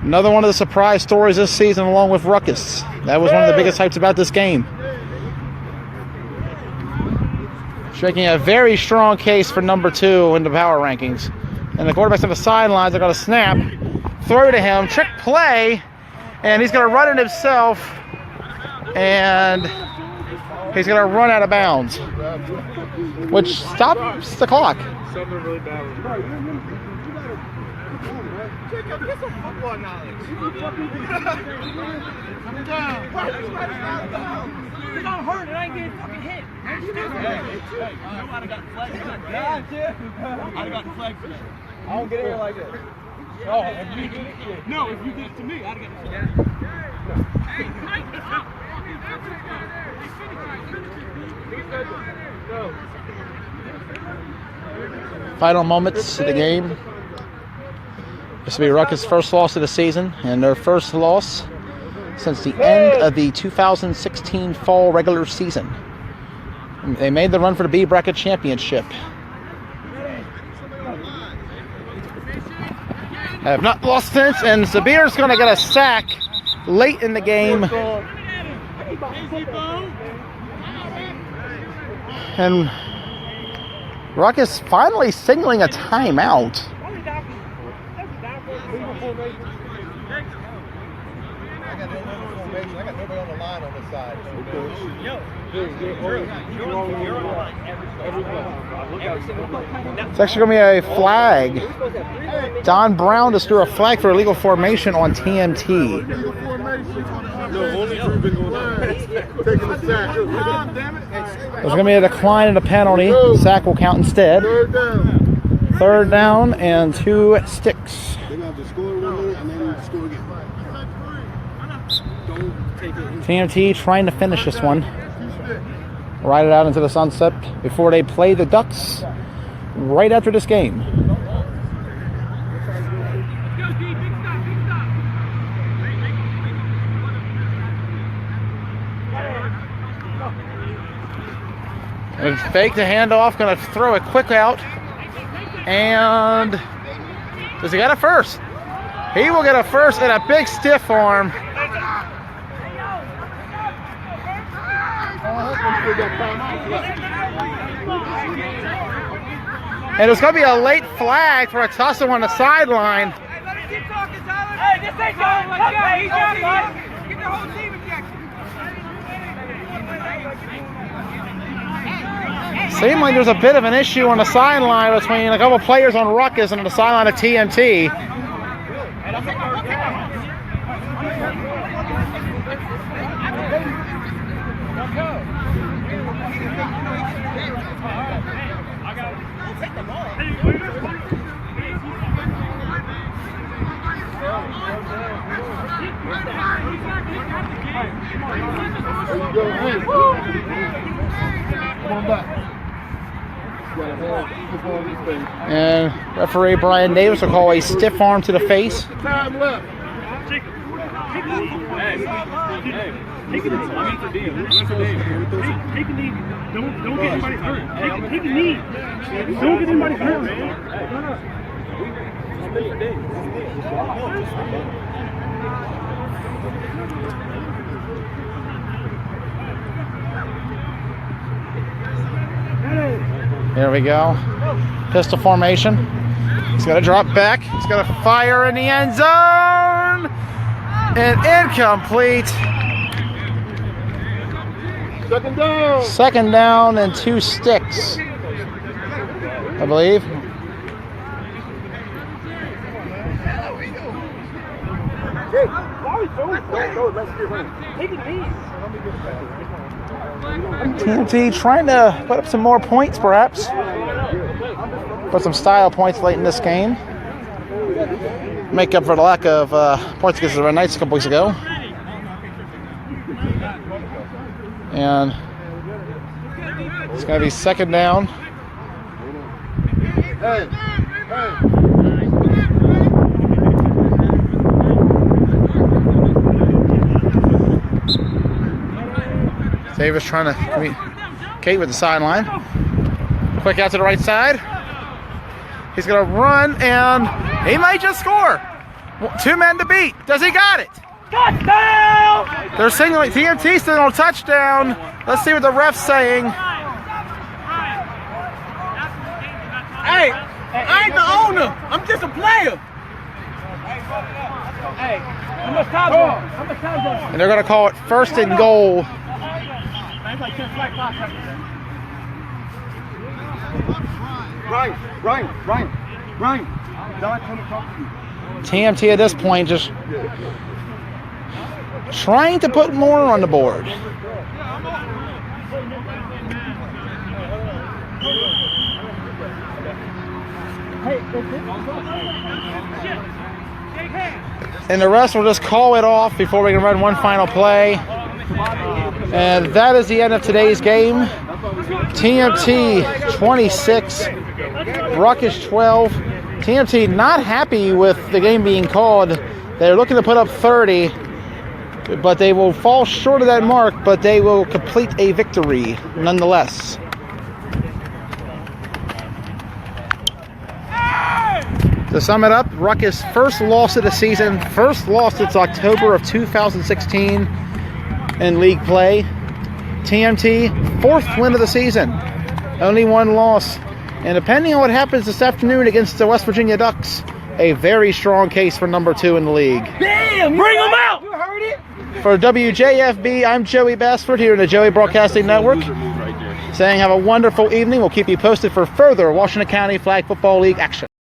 Another one of the surprise stories this season along with Ruckus. That was one of the biggest hypes about this game. Making a very strong case for number 2 in the power rankings. And the quarterback's on the sidelines. They're going to snap, throw to him, trick play, and he's going to run it himself. And he's going to run out of bounds, which stops the clock. Something really bad. Jacob, get some football knowledge. It's not hurt and I ain't getting fucking hit. I'd have got flagged for that. I'd have got flagged for that. I don't get in here like that. Oh, if you did it, no, if you did it to me, I'd have got flagged. Final moments of the game. This will be Ruckus' first loss of the season and their first loss since the end of the 2016 fall regular season. They made the run for the B bracket championship. Have not lost since, and Zabir's going to get a sack late in the game. And Ruckus finally signaling a timeout. I got nobody on the line on this side. It's actually going to be a flag. Don Brown just threw a flag for illegal formation on TMT. No, only been going on. Taking a sack. There's going to be a decline in the penalty. Sack will count instead. Third down. Third down and 2 sticks. They're going to have to score one more and then score again. TMT trying to finish this one. Ride it out into the sunset before they play the Ducks right after this game. And fake the handoff, going to throw it quick out. And does he get a first? He will get a first and a big stiff arm. And it's going to be a late flag for a tussle on the sideline. Hey, this ain't going like that. He's out of here. Get the whole team ejected. Seems like there's a bit of an issue on the sideline between a couple players on Ruckus and the sideline of TMT. And referee Brian Davis will call a stiff arm to the face. Time left. Take a knee. Don't get anybody hurt. Take a knee. Don't get anybody hurt, man. There we go. Pistol formation. He's got to drop back. He's got to fire in the end zone. And incomplete. Second down. Second down and 2 sticks, I believe. TNT trying to put up some more points, perhaps. Put some style points late in this game. Make up for the lack of points against the Red Knights a couple weeks ago. And it's going to be second down. Hey. Davis trying to communicate with the sideline. Quick out to the right side. He's going to run, and he might just score. 2 men to beat. Does he got it? Touchdown! They're signaling TMT still on touchdown. Let's see what the ref's saying. Hey, I ain't the owner. I'm just a player. Hey, how much time on? How much time on? And they're going to call it first and goal. Ryan. Don, come and talk to you. TMT at this point just trying to put more on the board. And the rest will just call it off before we can run one final play. And that is the end of today's game. TMT 26, Ruckus 12. TMT not happy with the game being called. They're looking to put up 30, but they will fall short of that mark, but they will complete a victory nonetheless. To sum it up, Ruckus' first loss of the season, first loss since October of 2016 in league play. TMT, 4th win of the season, only 1 loss. And depending on what happens this afternoon against the West Virginia Ducks, a very strong case for number 2 in the league. Damn! Bring them out! You heard it? For WJFB, I'm Joey Bassford here in the Joey Broadcasting Network, saying have a wonderful evening. We'll keep you posted for further Washington County Flag Football League action.